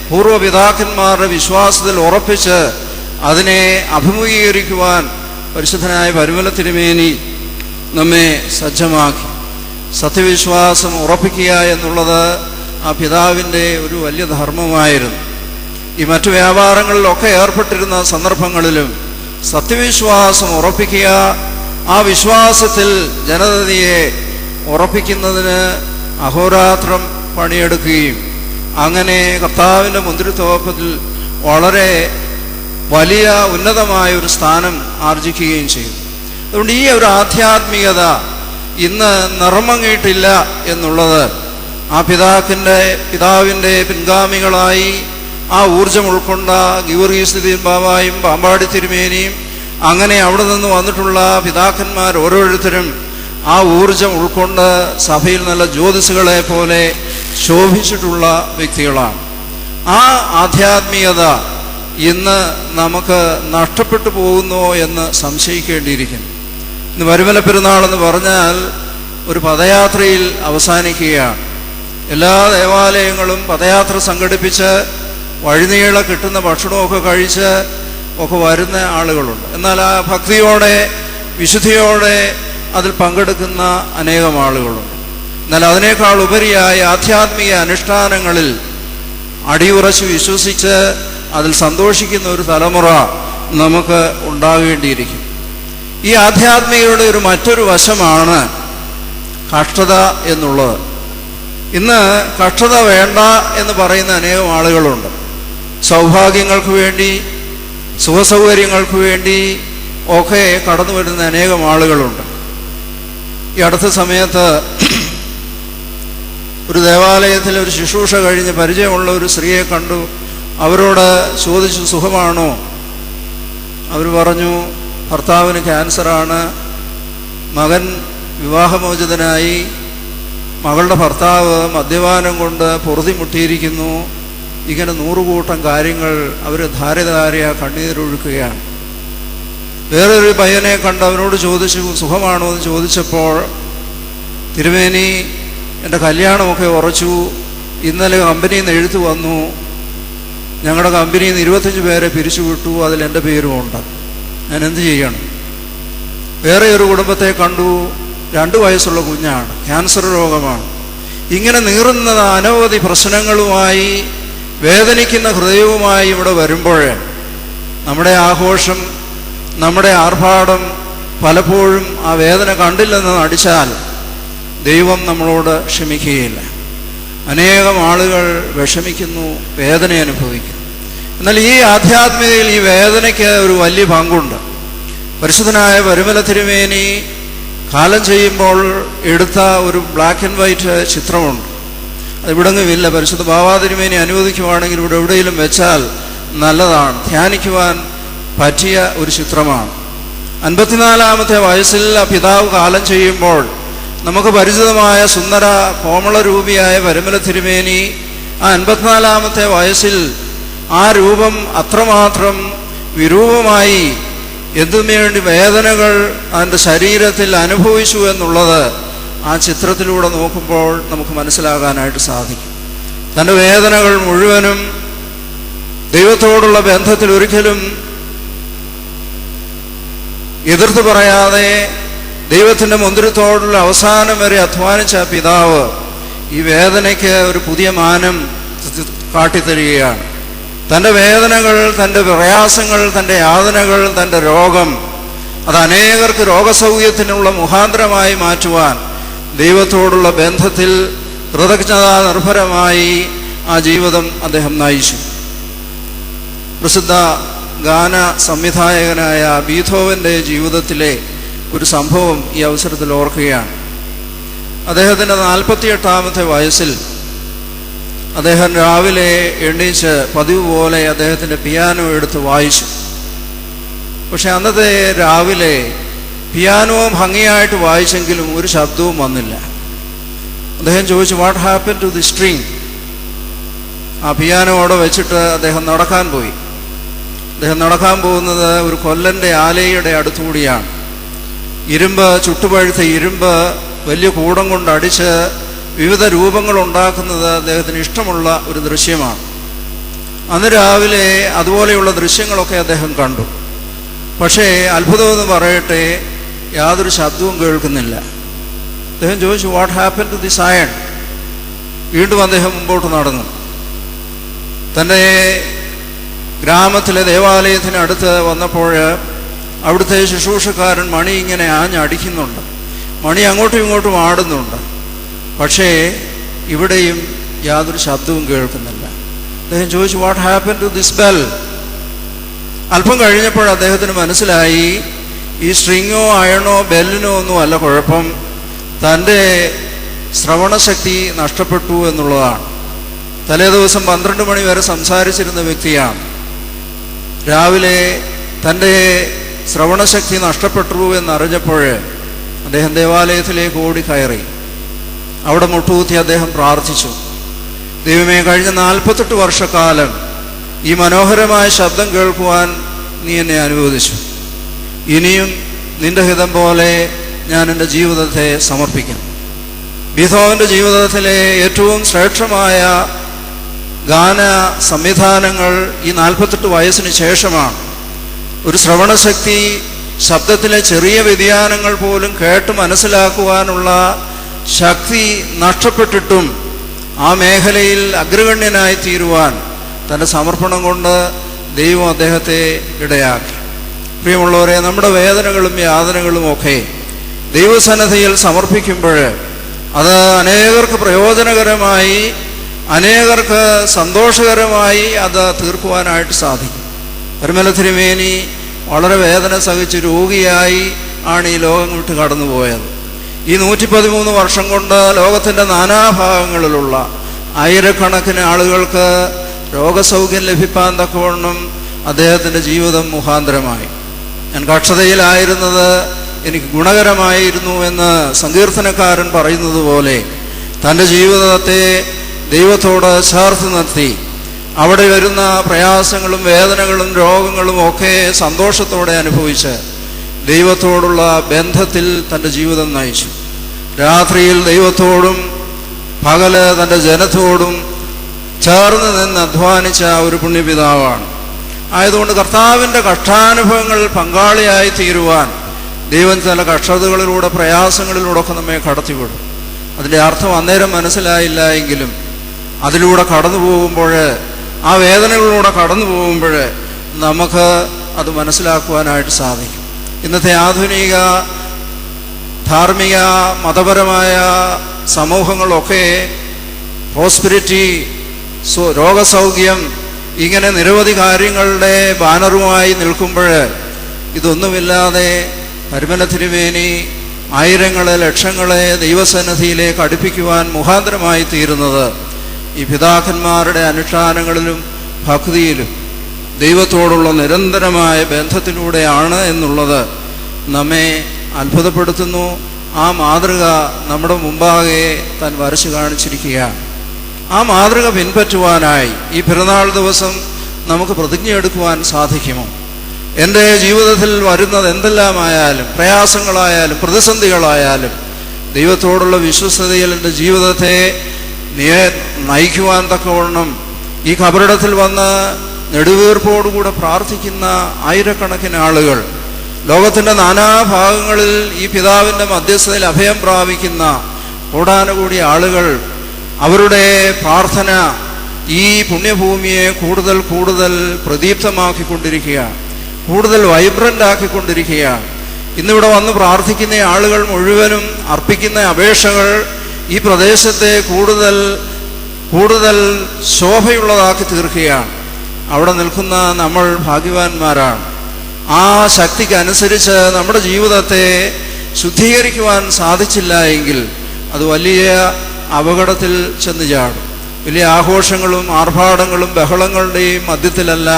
പൂർവ്വപിതാക്കന്മാരുടെ വിശ്വാസത്തിൽ ഉറപ്പിച്ച് അതിനെ അഭിമുഖീകരിക്കുവാൻ പരിശുദ്ധനായ പരിമല തിരുമേനി നമ്മെ സജ്ജമാക്കി. സത്യവിശ്വാസം ഉറപ്പിക്കുക എന്നുള്ളത് ആ പിതാവിൻ്റെ ഒരു വലിയ ധർമ്മമായിരുന്നു. ഈ മറ്റു വ്യാപാരങ്ങളിലൊക്കെ ഏർപ്പെട്ടിരുന്ന സന്ദർഭങ്ങളിലും സത്യവിശ്വാസം ഉറപ്പിക്കുക, ആ വിശ്വാസത്തിൽ ജനതയെ ഉറപ്പിക്കുന്നതിന് അഹോരാത്രം പണിയെടുക്കുകയും അങ്ങനെ കർത്താവിൻ്റെ മുന്തിരിത്തോട്ടത്തിൽ വളരെ വലിയ ഉന്നതമായ ഒരു സ്ഥാനം ആർജിക്കുകയും ചെയ്തു. അതുകൊണ്ട് ഈ ഒരു ആധ്യാത്മികത ഇന്ന് നിറമങ്ങിയിട്ടില്ല എന്നുള്ളത് ആ പിതാവിൻ്റെ പിൻഗാമികളായി ആ ഊർജം ഉൾക്കൊണ്ട ഗീവർഗീസ് ബാബായും പാമ്പാടി തിരുമേനിയും അങ്ങനെ അവിടെ നിന്ന് വന്നിട്ടുള്ള പിതാക്കന്മാർ ഓരോരുത്തരും ആ ഊർജം ഉൾക്കൊണ്ട് സഭയിൽ നല്ല ജ്യോതിസുകളെ പോലെ ശോഭിച്ചിട്ടുള്ള വ്യക്തികളാണ്. ആ ആധ്യാത്മികത ഇന്ന് നമുക്ക് നഷ്ടപ്പെട്ടു പോകുന്നോ എന്ന് സംശയിക്കേണ്ടിയിരിക്കുന്നു. ഇന്ന് വരുമല പെരുന്നാളെന്ന് പറഞ്ഞാൽ ഒരു പദയാത്രയിൽ അവസാനിക്കുകയാണ്. എല്ലാ ദേവാലയങ്ങളും പദയാത്ര സംഘടിപ്പിച്ച് വഴിനീളെ കിട്ടുന്ന ഭക്ഷണമൊക്കെ കഴിച്ച് ഒക്കെ വരുന്ന ആളുകളുണ്ട്. എന്നാൽ ആ ഭക്തിയോടെ വിശുദ്ധിയോടെ അതിൽ പങ്കെടുക്കുന്ന അനേകം ആളുകളുണ്ട്. എന്നാൽ അതിനേക്കാൾ ഉപരിയായി ആധ്യാത്മിക അനുഷ്ഠാനങ്ങളിൽ അടിയുറച്ച് വിശ്വസിച്ച് അതിൽ സന്തോഷിക്കുന്ന ഒരു തലമുറ നമുക്ക് ഉണ്ടാകേണ്ടിയിരിക്കും. ഈ ആധ്യാത്മികയുടെ മറ്റൊരു വശമാണ് കഷ്ടത എന്നുള്ളത്. ഇന്ന് കഷ്ടത വേണ്ട എന്ന് പറയുന്ന അനേകം ആളുകളുണ്ട്. സൗഭാഗ്യങ്ങൾക്ക് വേണ്ടി, സുഖസൗകര്യങ്ങൾക്ക് വേണ്ടി ഒക്കെ കടന്നു വരുന്ന അനേകം ആളുകളുണ്ട്. ഈ അടുത്ത സമയത്ത് ഒരു ദേവാലയത്തിൽ ഒരു ശുശ്രൂഷ കഴിഞ്ഞ് പരിചയമുള്ള ഒരു സ്ത്രീയെ കണ്ടു. അവരോട് ചോദിച്ചു, സുഖമാണോ? അവർ പറഞ്ഞു, ഭർത്താവിന് ക്യാൻസറാണ്, മകൻ വിവാഹമോചിതനായി, മകളുടെ ഭർത്താവ് മദ്യപാനം കൊണ്ട് പൊറുതിമുട്ടിയിരിക്കുന്നു. ഇങ്ങനെ 100 കൂട്ടം കാര്യങ്ങൾ അവർ ധാരധാരയ കണ്ണീരൊഴുക്കുകയാണ്. വേറൊരു പയ്യനെ കണ്ട് അവനോട് ചോദിച്ചു, സുഖമാണോ എന്ന് ചോദിച്ചപ്പോൾ, തിരുമേനി എൻ്റെ കല്യാണമൊക്കെ ഉറച്ചു, ഇന്നലെ കമ്പനിയിൽ നിന്ന് എഴുത്ത് വന്നു, ഞങ്ങളുടെ കമ്പനിയിൽ നിന്ന് 25 പേരെ പിരിച്ചുവിട്ടു, അതിൽ എൻ്റെ പേരും ഉണ്ട്, ഞാൻ എന്ത് ചെയ്യണം? വേറെ ഒരു കുടുംബത്തെ കണ്ടു, 2 വയസ്സുള്ള കുഞ്ഞാണ്, ക്യാൻസർ രോഗമാണ്. ഇങ്ങനെ നീറുന്ന അനവധി പ്രശ്നങ്ങളുമായി വേദനിക്കുന്ന ഹൃദയവുമായി ഇവിടെ വരുമ്പോൾ നമ്മുടെ ആഘോഷം, നമ്മുടെ ആർഭാടം പലപ്പോഴും ആ വേദന കണ്ടില്ലെന്ന് നടിച്ചാൽ ദൈവം നമ്മളോട് ക്ഷമിക്കുകയില്ല. അനേകം ആളുകൾ വിഷമിക്കുന്നു, വേദന അനുഭവിക്കുന്നു. എന്നാൽ ഈ ആധ്യാത്മികതയിൽ ഈ വേദനയ്ക്ക് ഒരു വലിയ പങ്കുണ്ട്. പരിശുദ്ധനായ വരുമല തിരുമേനി കാലം ചെയ്യുമ്പോൾ എടുത്ത ഒരു ബ്ലാക്ക് ആൻഡ് വൈറ്റ് ചിത്രമുണ്ട്. അത് ഇവിടെങ്ങുമില്ല. പരിശുദ്ധ ബാബാ തിരുമേനി അനുവദിക്കുവാണെങ്കിൽ ഇവിടെ എവിടെയെങ്കിലും വെച്ചാൽ നല്ലതാണ്. ധ്യാനിക്കുവാൻ പറ്റിയ ഒരു ചിത്രമാണ്. 54-ാമത്തെ വയസ്സിൽ ആ പിതാവ് കാലം ചെയ്യുമ്പോൾ നമുക്ക് പരിചിതമായ സുന്ദര കോമളരൂപിയായ വരുമല തിരുമേനി ആ 54-ാമത്തെ വയസ്സിൽ ആ രൂപം അത്രമാത്രം വിരൂപമായി എന്തിനുവേണ്ടി വേദനകൾ അവൻ്റെ ശരീരത്തിൽ അനുഭവിച്ചു എന്നുള്ളത് ആ ചിത്രത്തിലൂടെ നോക്കുമ്പോൾ നമുക്ക് മനസ്സിലാകാനായിട്ട് സാധിക്കും. തൻ്റെ വേദനകൾ മുഴുവനും ദൈവത്തോടുള്ള ബന്ധത്തിൽ ഒരിക്കലും എതിർത്ത് പറയാതെ ദൈവത്തിൻ്റെ മുന്തിരിത്തോടുള്ള അവസാനം വരെ അധ്വാനിച്ച പിതാവ് ഈ വേദനയ്ക്ക് ഒരു പുതിയ മാനം കാട്ടിത്തരികയാണ്. തൻ്റെ വേദനകൾ, തൻ്റെ പ്രയാസങ്ങൾ, തൻ്റെ യാതനകൾ, തൻ്റെ രോഗം അത് അനേകർക്ക് രോഗസൗഖ്യത്തിനുള്ള മുഖാന്തരമായി മാറ്റുവാൻ ദൈവത്തോടുള്ള ബന്ധത്തിൽ കൃതജ്ഞതാ നിർഭരമായി ആ ജീവിതം അദ്ദേഹം നയിച്ചു. പ്രസിദ്ധ ഗാന സംവിധായകനായ ബീഥോവൻ്റെ ജീവിതത്തിലെ ഒരു സംഭവം ഈ അവസരത്തിൽ ഓർക്കുകയാണ്. അദ്ദേഹത്തിൻ്റെ 48-ാമത്തെ വയസ്സിൽ അദ്ദേഹം രാവിലെ എണീച്ച് പതിവ് പോലെ അദ്ദേഹത്തിൻ്റെ പിയാനോ എടുത്ത് വായിച്ചു. പക്ഷെ അന്നത്തെ രാവിലെ പിയാനോ ഭംഗിയായിട്ട് വായിച്ചെങ്കിലും ഒരു ശബ്ദവും വന്നില്ല. അദ്ദേഹം ചോദിച്ചു, what happen to the string? ആ പിയാനോ അവിടെ വെച്ചിട്ട് അദ്ദേഹം നടക്കാൻ പോയി. അദ്ദേഹം നടക്കാൻ പോകുന്നത് ഒരു കൊല്ലൻ്റെ ആലയുടെ അടുത്തുകൂടിയാണ്. ഇരുമ്പ്, ചുട്ടുപഴുത്ത ഇരുമ്പ് വലിയ കൂടം കൊണ്ട് അടിച്ച് വിവിധ രൂപങ്ങൾ ഉണ്ടാക്കുന്നത് അദ്ദേഹത്തിന് ഇഷ്ടമുള്ള ഒരു ദൃശ്യമാണ്. അന്ന് രാവിലെ അതുപോലെയുള്ള ദൃശ്യങ്ങളൊക്കെ അദ്ദേഹം കണ്ടു. പക്ഷേ അത്ഭുതമെന്ന് പറയട്ടെ, യാതൊരു ശബ്ദവും കേൾക്കുന്നില്ല. അദ്ദേഹം ചോദിച്ചു, what happen to this iron? വീണ്ടും അദ്ദേഹം മുമ്പോട്ട് നടന്നു. തൻ്റെ ഗ്രാമത്തിലെ ദേവാലയത്തിനടുത്ത് വന്നപ്പോൾ അവിടുത്തെ ശുശ്രൂഷക്കാരൻ മണി ഇങ്ങനെ ആഞ്ഞടിക്കുന്നുണ്ട്. മണി അങ്ങോട്ടും ഇങ്ങോട്ടും ആടുന്നുണ്ട്. പക്ഷേ ഇവിടെയും യാതൊരു ശബ്ദവും കേൾക്കുന്നില്ല. അദ്ദേഹം ചോദിച്ചു, what happen to this bell? അല്പം കഴിഞ്ഞപ്പോൾ അദ്ദേഹത്തിന് മനസ്സിലായി, ഈ സ്ട്രിങ്ങോ അയണോ ബെല്ലിനോ ഒന്നും അല്ല കുഴപ്പം, തൻ്റെ ശ്രവണശക്തി നഷ്ടപ്പെട്ടു എന്നുള്ളതാണ്. തലേ ദിവസം 12 മണി വരെ സംസാരിച്ചിരുന്ന വ്യക്തിയാണ്. രാവിലെ തൻ്റെ ശ്രവണശക്തി നഷ്ടപ്പെട്ടു എന്നറിഞ്ഞപ്പോൾ അദ്ദേഹം ദേവാലയത്തിലേക്ക് ഓടി കയറി. അവിടെ മുട്ടുകുത്തി അദ്ദേഹം പ്രാർത്ഥിച്ചു, ദൈവമേ, കഴിഞ്ഞ 48 വർഷക്കാലം ഈ മനോഹരമായ ശബ്ദം കേൾക്കുവാൻ നീ എന്നെ അനുവദിച്ചു. ഇനിയും നിന്റെ ഹിതം പോലെ ഞാൻ എൻ്റെ ജീവിതത്തെ സമർപ്പിക്കുന്നു. ബീഥോവൻ്റെ ജീവിതത്തിലെ ഏറ്റവും ശ്രേഷ്ഠമായ ഗാന സംവിധാനങ്ങൾ ഈ 48 വയസ്സിന് ശേഷമാണ്. ഒരു ശ്രവണശക്തി, ശബ്ദത്തിലെ ചെറിയ വ്യതിയാനങ്ങൾ പോലും കേട്ട് മനസ്സിലാക്കുവാനുള്ള ശക്തി നഷ്ടപ്പെട്ടിട്ടും ആ മേഖലയിൽ അഗ്രഗണ്യനായി തീരുവാൻ തൻ്റെ സമർപ്പണം കൊണ്ട് ദൈവം അദ്ദേഹത്തെ ഇടയാക്കി. പ്രിയമുള്ളവരെ, നമ്മുടെ വേദനകളും യാതനകളും ഒക്കെ ദൈവസന്നിധിയിൽ സമർപ്പിക്കുമ്പോൾ അത് അനേകർക്ക് പ്രയോജനകരമായി, അനേകർക്ക് സന്തോഷകരമായി അത് തീർക്കുവാനായിട്ട് സാധിക്കും. പരിമല തിരുമേനി വളരെ വേദന സഹിച്ച് രോഗിയായി ആണ് ഈ ലോകം വിട്ട് കടന്നുപോയത്. ഈ 113 വർഷം കൊണ്ട് ലോകത്തിൻ്റെ നാനാഭാഗങ്ങളിലുള്ള ആയിരക്കണക്കിന് ആളുകൾക്ക് രോഗസൗഖ്യം ലഭിക്കാൻ തക്കവണ്ണം അദ്ദേഹത്തിൻ്റെ ജീവിതം മുഖാന്തരമായി. ഞാൻ കക്ഷതയിലായിരുന്നത് എനിക്ക് ഗുണകരമായിരുന്നു എന്ന് സങ്കീർത്തനക്കാരൻ പറയുന്നത് പോലെ തൻ്റെ ജീവിതത്തെ ദൈവത്തോട് ചേർത്ത് നിർത്തി അവിടെ വരുന്ന പ്രയാസങ്ങളും വേദനകളും രോഗങ്ങളും ഒക്കെ സന്തോഷത്തോടെ അനുഭവിച്ച് ദൈവത്തോടുള്ള ബന്ധത്തിൽ തൻ്റെ ജീവിതം നയിച്ചു. രാത്രിയിൽ ദൈവത്തോടും പകല് തൻ്റെ ജനത്തോടും ചേർന്ന് നിന്ന് അധ്വാനിച്ച ഒരു പുണ്യപിതാവാണ്. ആയതുകൊണ്ട് കർത്താവിൻ്റെ കഷ്ടാനുഭവങ്ങൾ പങ്കാളിയായി തീരുവാൻ ദൈവം ചില കഷ്ടതകളിലൂടെ, പ്രയാസങ്ങളിലൂടെ ഒക്കെ നമ്മെ കടത്തിവിടും. അതിൻ്റെ അർത്ഥം അന്നേരം മനസ്സിലായില്ല എങ്കിലും അതിലൂടെ കടന്നു പോകുമ്പോൾ, ആ വേദനകളിലൂടെ കടന്നു പോകുമ്പോൾ നമുക്ക് അത് മനസ്സിലാക്കുവാനായിട്ട് സാധിക്കും. ഇന്നത്തെ ആധുനിക ധാർമ്മിക മതപരമായ സമൂഹങ്ങളൊക്കെ പ്രോസ്പെരിറ്റി, രോഗസൗഖ്യം, ഇങ്ങനെ നിരവധി കാര്യങ്ങളുടെ ബാനറുമായി നിൽക്കുമ്പോൾ ഇതൊന്നുമില്ലാതെ പരിമല തിരുമേനി ആയിരങ്ങളെ ലക്ഷങ്ങളെ ദൈവസന്നിധിയിലേക്ക് അടുപ്പിക്കുവാൻ മുഖാന്തരമായി തീരുന്നത് ഈ പിതാക്കന്മാരുടെ അനുഷ്ഠാനങ്ങളിലും ഭക്തിയിലും ദൈവത്തോടുള്ള നിരന്തരമായ ബന്ധത്തിലൂടെയാണ് എന്നുള്ളത് നമ്മെ അത്ഭുതപ്പെടുത്തുന്നു. ആ മാതൃക നമ്മുടെ മുമ്പാകെ താൻ വരച്ചു കാണിച്ചിരിക്കുകയാണ്. ആ മാതൃക പിൻപറ്റുവാനായി ഈ പെരുന്നാൾ ദിവസം നമുക്ക് പ്രതിജ്ഞ എടുക്കുവാൻ സാധിക്കുമോ? എൻ്റെ ജീവിതത്തിൽ വരുന്നത് എന്തെല്ലാമായാലും, പ്രയാസങ്ങളായാലും പ്രതിസന്ധികളായാലും, ദൈവത്തോടുള്ള വിശ്വസ്തതയിൽ എൻ്റെ ജീവിതത്തെ നയിക്കുവാൻ തക്കവണ്ണം ഈ കബറിടത്തിൽ വന്ന് നെടുവീർപ്പോടുകൂടെ പ്രാർത്ഥിക്കുന്ന ആയിരക്കണക്കിന് ആളുകൾ, ലോകത്തിൻ്റെ നാനാഭാഗങ്ങളിൽ ഈ പിതാവിൻ്റെ മധ്യസ്ഥതയിൽ അഭയം പ്രാപിക്കുന്ന കോടാനുകൂടി ആളുകൾ, അവരുടെ പ്രാർത്ഥന ഈ പുണ്യഭൂമിയെ കൂടുതൽ കൂടുതൽ പ്രദീപ്തമാക്കിക്കൊണ്ടിരിക്കുകയാണ്, കൂടുതൽ വൈബ്രൻ്റ് ആക്കിക്കൊണ്ടിരിക്കുകയാണ്. ഇന്നിവിടെ വന്ന് പ്രാർത്ഥിക്കുന്ന ആളുകൾ മുഴുവനും അർപ്പിക്കുന്ന അപേക്ഷകൾ ഈ പ്രദേശത്തെ കൂടുതൽ കൂടുതൽ ശോഭയുള്ളതാക്കി തീർക്കുകയാണ്. അവിടെ നിൽക്കുന്ന നമ്മൾ ഭാഗ്യവാന്മാരാണ്. ആ ശക്തിക്കനുസരിച്ച് നമ്മുടെ ജീവിതത്തെ ശുദ്ധീകരിക്കുവാൻ സാധിച്ചില്ല എങ്കിൽ അത് വലിയ അപകടത്തിൽ ചെന്ന് ചാടും. വലിയ ആഘോഷങ്ങളും ആർഭാടങ്ങളും ബഹളങ്ങളുടെയും മധ്യത്തിലല്ല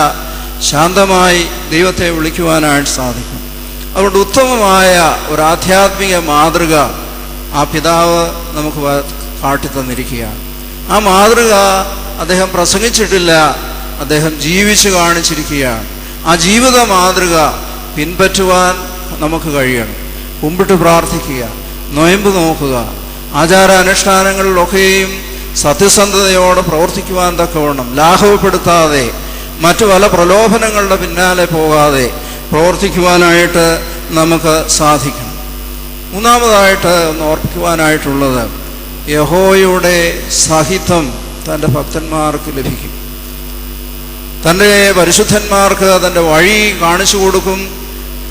ശാന്തമായി ദൈവത്തെ വിളിക്കുവാനായിട്ട് സാധിക്കും. അതുകൊണ്ട് ഉത്തമമായ ഒരു ആധ്യാത്മിക മാതൃക ആ പിതാവ് നമുക്ക് കാട്ടിത്തന്നിരിക്കുകയാണ്. ആ മാതൃക അദ്ദേഹം പ്രസംഗിച്ചിട്ടില്ല, അദ്ദേഹം ജീവിച്ചു കാണിച്ചിരിക്കുകയാണ്. ആ ജീവിത മാതൃക പിൻപറ്റുവാൻ നമുക്ക് കഴിയണം. കുമ്പിട്ട് പ്രാർത്ഥിക്കുക, നൊയമ്പ് നോക്കുക, ആചാരാനുഷ്ഠാനങ്ങളിലൊക്കെയും സത്യസന്ധതയോടെ പ്രവർത്തിക്കുവാൻ തക്കവണ്ണം ലാഘവപ്പെടുത്താതെ, മറ്റു പല പ്രലോഭനങ്ങളുടെ പിന്നാലെ പോകാതെ പ്രവർത്തിക്കുവാനായിട്ട് നമുക്ക് സാധിക്കണം. മൂന്നാമതായിട്ട് ഒന്ന് ഓർപ്പിക്കുവാനായിട്ടുള്ളത്, യഹോവയുടെ സാഹിത്യം തൻ്റെ ഭക്തന്മാർക്ക് ലഭിക്കും. തൻ്റെ പരിശുദ്ധന്മാർക്ക് തൻ്റെ വഴി കാണിച്ചു കൊടുക്കും.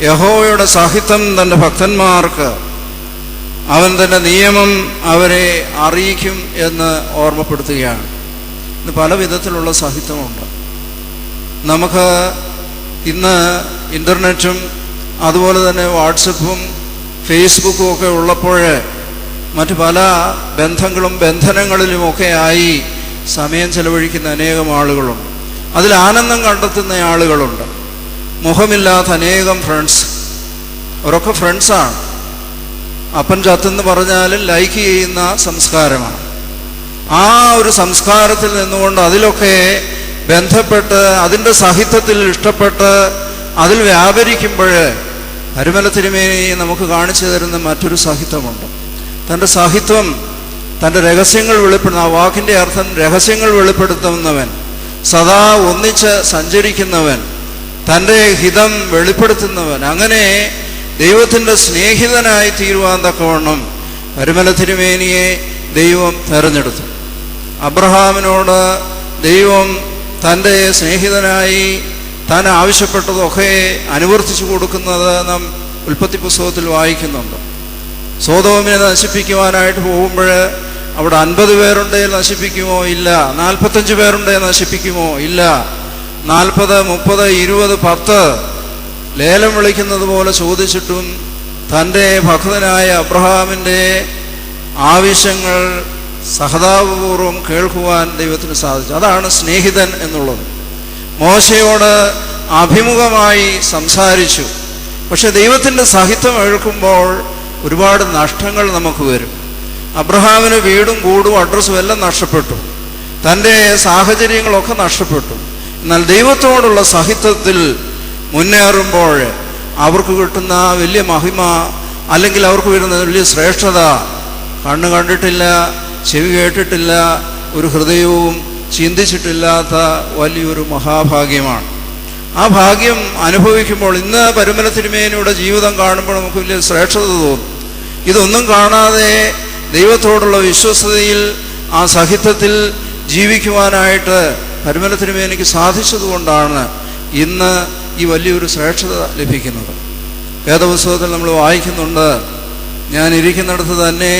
യഹോവയുടെ സാഹിത്യം തൻ്റെ ഭക്തന്മാർക്ക് അവൻ തൻ്റെ നിയമം അവരെ അറിയിക്കും എന്ന് ഓർമ്മപ്പെടുത്തുകയാണ്. ഇന്ന് പല വിധത്തിലുള്ള സാഹിത്യമുണ്ട്. നമുക്ക് ഇന്ന് ഇൻ്റർനെറ്റും അതുപോലെ തന്നെ വാട്സപ്പും ഫേസ്ബുക്കും ഒക്കെ ഉള്ളപ്പോൾ മറ്റു പല ബന്ധങ്ങളും ബന്ധനങ്ങളിലുമൊക്കെ ആയി സമയം ചെലവഴിക്കുന്ന അനേകം ആളുകളുണ്ട്. അതിൽ ആനന്ദം കണ്ടെത്തുന്ന ആളുകളുണ്ട്. മുഖമില്ലാത്ത അനേകം ഫ്രണ്ട്സ്, അവരൊക്കെ ഫ്രണ്ട്സാണ്. അപ്പൻ ചത്തെന്ന് പറഞ്ഞാലും ലൈക്ക് ചെയ്യുന്ന സംസ്കാരമാണ്. ആ ഒരു സംസ്കാരത്തിൽ നിന്നുകൊണ്ട് അതിലൊക്കെ ബന്ധപ്പെട്ട് അതിൻ്റെ സാഹിത്യത്തിൽ ഇഷ്ടപ്പെട്ട് അതിൽ വ്യാപരിക്കുമ്പോൾ പരിമല തിരുമേനി നമുക്ക് കാണിച്ചു തരുന്ന മറ്റൊരു സാഹിത്യമുണ്ട്. തൻ്റെ സാഹിത്യം, തൻ്റെ രഹസ്യങ്ങൾ വെളിപ്പെടുന്ന, ആ വാക്കിൻ്റെ അർത്ഥം രഹസ്യങ്ങൾ വെളിപ്പെടുത്തുന്നവൻ, സദാ ഒന്നിച്ച് സഞ്ചരിക്കുന്നവൻ, തൻ്റെ ഹിതം വെളിപ്പെടുത്തുന്നവൻ, അങ്ങനെ ദൈവത്തിൻ്റെ സ്നേഹിതനായി തീരുവാൻ തക്കവണ്ണം പരിമല തിരുമേനിയെ ദൈവം തെരഞ്ഞെടുത്തു. അബ്രഹാമിനോട് ദൈവം തൻ്റെ സ്നേഹിതനായി താൻ ആവശ്യപ്പെട്ടതൊക്കെ അനുവർത്തിച്ചു കൊടുക്കുന്നത് നാം ഉൽപ്പത്തി പുസ്തകത്തിൽ വായിക്കുന്നുണ്ട്. സോദോമിനെ നശിപ്പിക്കുവാനായിട്ട് പോകുമ്പോൾ അവിടെ 50 പേരുണ്ടേ നശിപ്പിക്കുമോ? ഇല്ല. 45 പേരുണ്ടേ നശിപ്പിക്കുമോ? ഇല്ല. 40, 30, 20, 10 ലേലം വിളിക്കുന്നത് പോലെ ചോദിച്ചിട്ടും തൻ്റെ ഭക്തനായ അബ്രഹാമിൻ്റെ ആവശ്യങ്ങൾ സഹതാപപൂർവം കേൾക്കുവാൻ ദൈവത്തിന് സാധിച്ചു. അതാണ് സ്നേഹിതൻ എന്നുള്ളത്. മോശയോട് അഭിമുഖമായി സംസാരിച്ചു. പക്ഷെ ദൈവത്തിൻ്റെ സാഹിത്യം കേൾക്കുമ്പോൾ ഒരുപാട് നഷ്ടങ്ങൾ നമുക്ക് വരും. അബ്രഹാമിന് വീടും കൂടും അഡ്രസ്സും എല്ലാം നഷ്ടപ്പെട്ടു, തൻ്റെ സാഹചര്യങ്ങളൊക്കെ നഷ്ടപ്പെട്ടു. എന്നാൽ ദൈവത്തോടുള്ള സാഹിത്യത്തിൽ മുന്നേറുമ്പോൾ അവർക്ക് കിട്ടുന്ന വലിയ മഹിമ, അല്ലെങ്കിൽ അവർക്ക് വരുന്ന വലിയ ശ്രേഷ്ഠത കണ്ണ് കണ്ടിട്ടില്ല, ചെവി കേട്ടിട്ടില്ല, ഒരു ഹൃദയവും ചിന്തിച്ചിട്ടില്ലാത്ത വലിയൊരു മഹാഭാഗ്യമാണ്. ആ ഭാഗ്യം അനുഭവിക്കുമ്പോൾ ഇന്ന് പരിമല തിരുമേനിയുടെ ജീവിതം കാണുമ്പോൾ നമുക്ക് വലിയ ശ്രേഷ്ഠത തോന്നും. ഇതൊന്നും കാണാതെ ദൈവത്തോടുള്ള വിശ്വസ്തതയിൽ ആ സാഹിത്യത്തിൽ ജീവിക്കുവാനായിട്ട് പരിമല തിരുമേനിക്ക് സാധിച്ചതുകൊണ്ടാണ് ഇന്ന് ഈ വലിയൊരു ശ്രേഷ്ഠത ലഭിക്കുന്നത്. വേദപുസ്തകത്തിൽ നമ്മൾ വായിക്കുന്നുണ്ട്, ഞാൻ ഇരിക്കുന്നിടത്ത് തന്നെ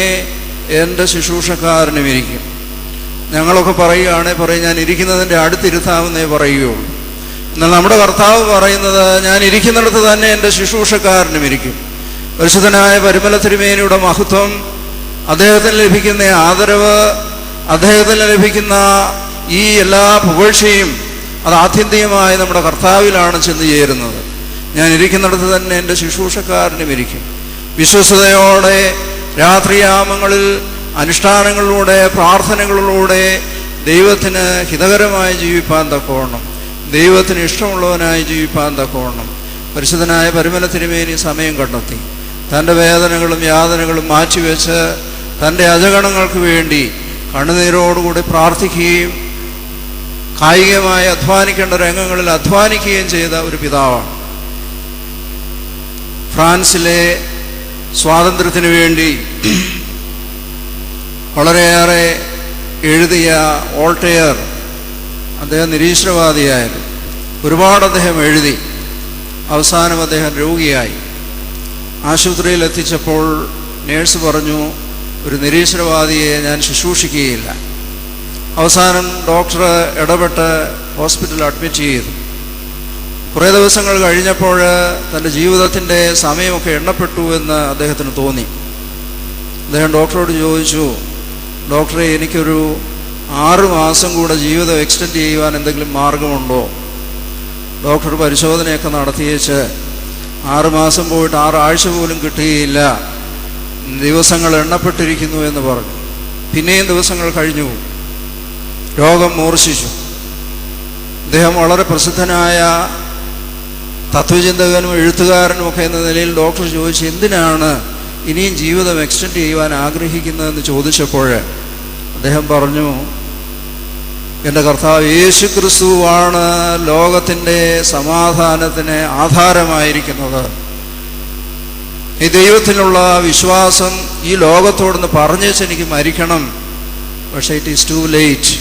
എൻ്റെ ശുശ്രൂഷക്കാരനും ഇരിക്കും. ഞങ്ങളൊക്കെ പറയും ഞാൻ ഇരിക്കുന്നതിൻ്റെ അടുത്തിരുത്താമെന്നേ പറയുകയുള്ളൂ. എന്നാൽ നമ്മുടെ കർത്താവ് പറയുന്നത്, ഞാൻ ഇരിക്കുന്നിടത്ത് തന്നെ എൻ്റെ ശുശ്രൂഷക്കാരനും ഇരിക്കും. പരിശുദ്ധനായ പരിമല തിരുമേനിയുടെ മഹത്വം, അദ്ദേഹത്തിന് ലഭിക്കുന്ന ആദരവ്, അദ്ദേഹത്തിന് ലഭിക്കുന്ന ഈ എല്ലാ പുകഴ്ചയും അത് ആത്യന്തികമായി നമ്മുടെ കർത്താവിലാണ് ചെന്ന് ചേരുന്നത്. ഞാൻ ഇരിക്കുന്നിടത്ത് തന്നെ എൻ്റെ ശുശ്രൂഷക്കാരനും ഇരിക്കും. വിശ്വസ്തയോടെ രാത്രിയാമങ്ങളിൽ അനുഷ്ഠാനങ്ങളിലൂടെ പ്രാർത്ഥനകളിലൂടെ ദൈവത്തിന് ഹിതകരമായി ജീവിപ്പാൻ തക്കവണ്ണം, ദൈവത്തിന് ഇഷ്ടമുള്ളവനായി ജീവിപ്പാൻ തക്കവണ്ണം പരിശുദ്ധനായ പരിമല തിരുമേനി സമയം കണ്ടെത്തി. തൻ്റെ വേദനകളും യാതനകളും മാറ്റിവെച്ച് തൻ്റെ അജഗണങ്ങൾക്ക് വേണ്ടി കണ്ണുനീരോടുകൂടി പ്രാർത്ഥിക്കുകയും കായികമായി അധ്വാനിക്കേണ്ട രംഗങ്ങളിൽ അധ്വാനിക്കുകയും ചെയ്ത ഒരു പിതാവാണ്. ഫ്രാൻസിലെ സ്വാതന്ത്ര്യത്തിന് വേണ്ടി വളരെയേറെ എഴുതിയ വോൾട്ടയർ, അദ്ദേഹം നിരീശ്വരവാദിയായിരുന്നു. ഒരുപാട് അദ്ദേഹം എഴുതി. അവസാനം അദ്ദേഹം രോഗിയായി. ആശുപത്രിയിൽ എത്തിച്ചപ്പോൾ നേഴ്സ് പറഞ്ഞു, ഒരു നിരീശ്വരവാദിയെ ഞാൻ ശുശ്രൂഷിക്കുകയില്ല. അവസാനം ഡോക്ടർ ഇടപെട്ട് ഹോസ്പിറ്റലിൽ അഡ്മിറ്റ് ചെയ്തു. കുറേ ദിവസങ്ങൾ കഴിഞ്ഞപ്പോൾ തൻ്റെ ജീവിതത്തിൻ്റെ സമയമൊക്കെ എണ്ണപ്പെട്ടു എന്ന് അദ്ദേഹത്തിന് തോന്നി. അദ്ദേഹം ഡോക്ടറോട് ചോദിച്ചു, ഡോക്ടറെ, എനിക്കൊരു 6 മാസം കൂടെ ജീവിതം എക്സ്റ്റെൻഡ് ചെയ്യുവാൻ എന്തെങ്കിലും മാർഗമുണ്ടോ? ഡോക്ടർ പരിശോധനയൊക്കെ നടത്തിയേച്ച് 6 മാസം പോയിട്ട് 6 ആഴ്ച പോലും കിട്ടുകയില്ല, ദിവസങ്ങൾ എണ്ണപ്പെട്ടിരിക്കുന്നു എന്ന് പറഞ്ഞു. പിന്നെയും ദിവസങ്ങൾ കഴിഞ്ഞു, രോഗം മൂർച്ഛിച്ചു. അദ്ദേഹം വളരെ പ്രസിദ്ധനായ തത്വചിന്തകനും എഴുത്തുകാരനും ഒക്കെ എന്ന നിലയിൽ ഡോക്ടർ ചോദിച്ചു, എന്തിനാണ് ഇനിയും ജീവിതം എക്സ്റ്റെൻഡ് ചെയ്യുവാൻ ആഗ്രഹിക്കുന്നതെന്ന് ചോദിച്ചപ്പോൾ അദ്ദേഹം പറഞ്ഞു, എൻ്റെ കർത്താവ് യേശു ക്രിസ്തുവാണ് ലോകത്തിൻ്റെ സമാധാനത്തിന് ആധാരമായിരിക്കുന്നത്. ഈ ദൈവത്തിലുള്ള വിശ്വാസം ഈ ലോകത്തോടൊന്ന് പറഞ്ഞേച്ച് എനിക്ക് മരിക്കണം, പക്ഷേ ഇറ്റ് ഈസ് ടു ലേറ്റ്.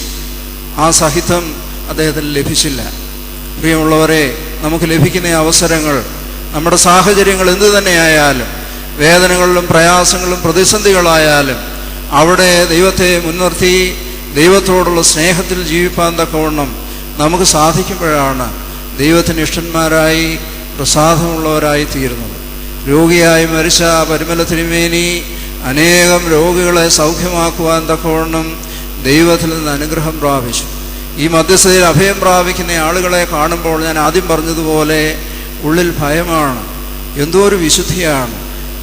ആ സഹിതം അദ്ദേഹത്തിന് ലഭിച്ചില്ല. പ്രിയമുള്ളവരെ, നമുക്ക് ലഭിക്കുന്ന അവസരങ്ങൾ, നമ്മുടെ സാഹചര്യങ്ങൾ എന്തു തന്നെയായാലും, വേദനകളിലും പ്രയാസങ്ങളിലും പ്രതിസന്ധികളായാലും, അവിടെ ദൈവത്തെ മുൻനിർത്തി ദൈവത്തോടുള്ള സ്നേഹത്തിൽ ജീവിപ്പാൻ തക്കവണ്ണം നമുക്ക് സാധിക്കുമ്പോഴാണ് ദൈവത്തിന് ഇഷ്ടന്മാരായി പ്രസാദമുള്ളവരായി തീരുന്നത്. രോഗിയായി മരിച്ച പരിമല തിരുമേനി അനേകം രോഗികളെ സൗഖ്യമാക്കുവാൻ തക്കവണ്ണം ദൈവത്തിൽ നിന്ന് അനുഗ്രഹം പ്രാപിച്ചു. ഈ മധ്യസ്ഥതയിൽ അഭയം പ്രാപിക്കുന്ന ആളുകളെ കാണുമ്പോൾ ഞാൻ ആദ്യം പറഞ്ഞതുപോലെ ഉള്ളിൽ ഭയമാണ്. എന്തോ ഒരു വിശുദ്ധിയാണ്.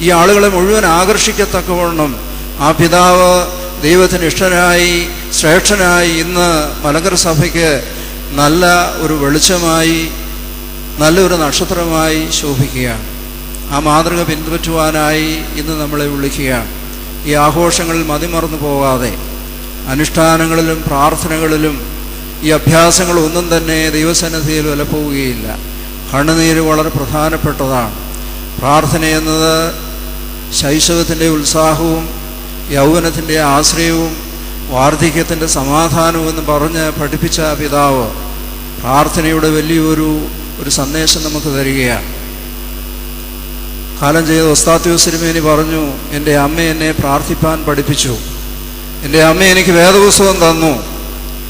ഈ ആളുകളെ മുഴുവൻ ആകർഷിക്കത്തക്കവണ്ണം ആ പിതാവ് ദൈവത്തിന് ഇഷ്ടനായി ശ്രേഷ്ഠനായി ഇന്ന് മലങ്കര സഭയ്ക്ക് നല്ല ഒരു വെളിച്ചമായി, നല്ലൊരു നക്ഷത്രമായി ശോഭിക്കുകയാണ്. ആ മാതൃക പിൻപറ്റുവാനായി ഇന്ന് നമ്മളെ വിളിക്കുകയാണ്. ഈ ആഘോഷങ്ങളിൽ മതിമറന്നു പോകാതെ അനുഷ്ഠാനങ്ങളിലും പ്രാർത്ഥനകളിലും ഈ അഭ്യാസങ്ങളൊന്നും തന്നെ ദൈവസന്നിധിയിൽ വിലപ്പോവുകയില്ല. കണ്ണുനീര് വളരെ പ്രധാനപ്പെട്ടതാണ്. പ്രാർത്ഥന എന്നത് ശൈശവത്തിൻ്റെ ഉത്സാഹവും യൗവനത്തിൻ്റെ ആശ്രയവും വാർദ്ധക്യത്തിൻ്റെ സമാധാനവും എന്ന് പറഞ്ഞ് പഠിപ്പിച്ച പിതാവ് പ്രാർത്ഥനയുടെ വലിയൊരു സന്ദേശം നമുക്ക് തരികയാണ്. കാലം ചെയ്ത ഉസ്താദ് തിരുമേനി പറഞ്ഞു, എൻ്റെ അമ്മ എന്നെ പ്രാർത്ഥിപ്പാൻ പഠിപ്പിച്ചു, എൻ്റെ അമ്മ എനിക്ക് വേദപുസ്തകം തന്നു.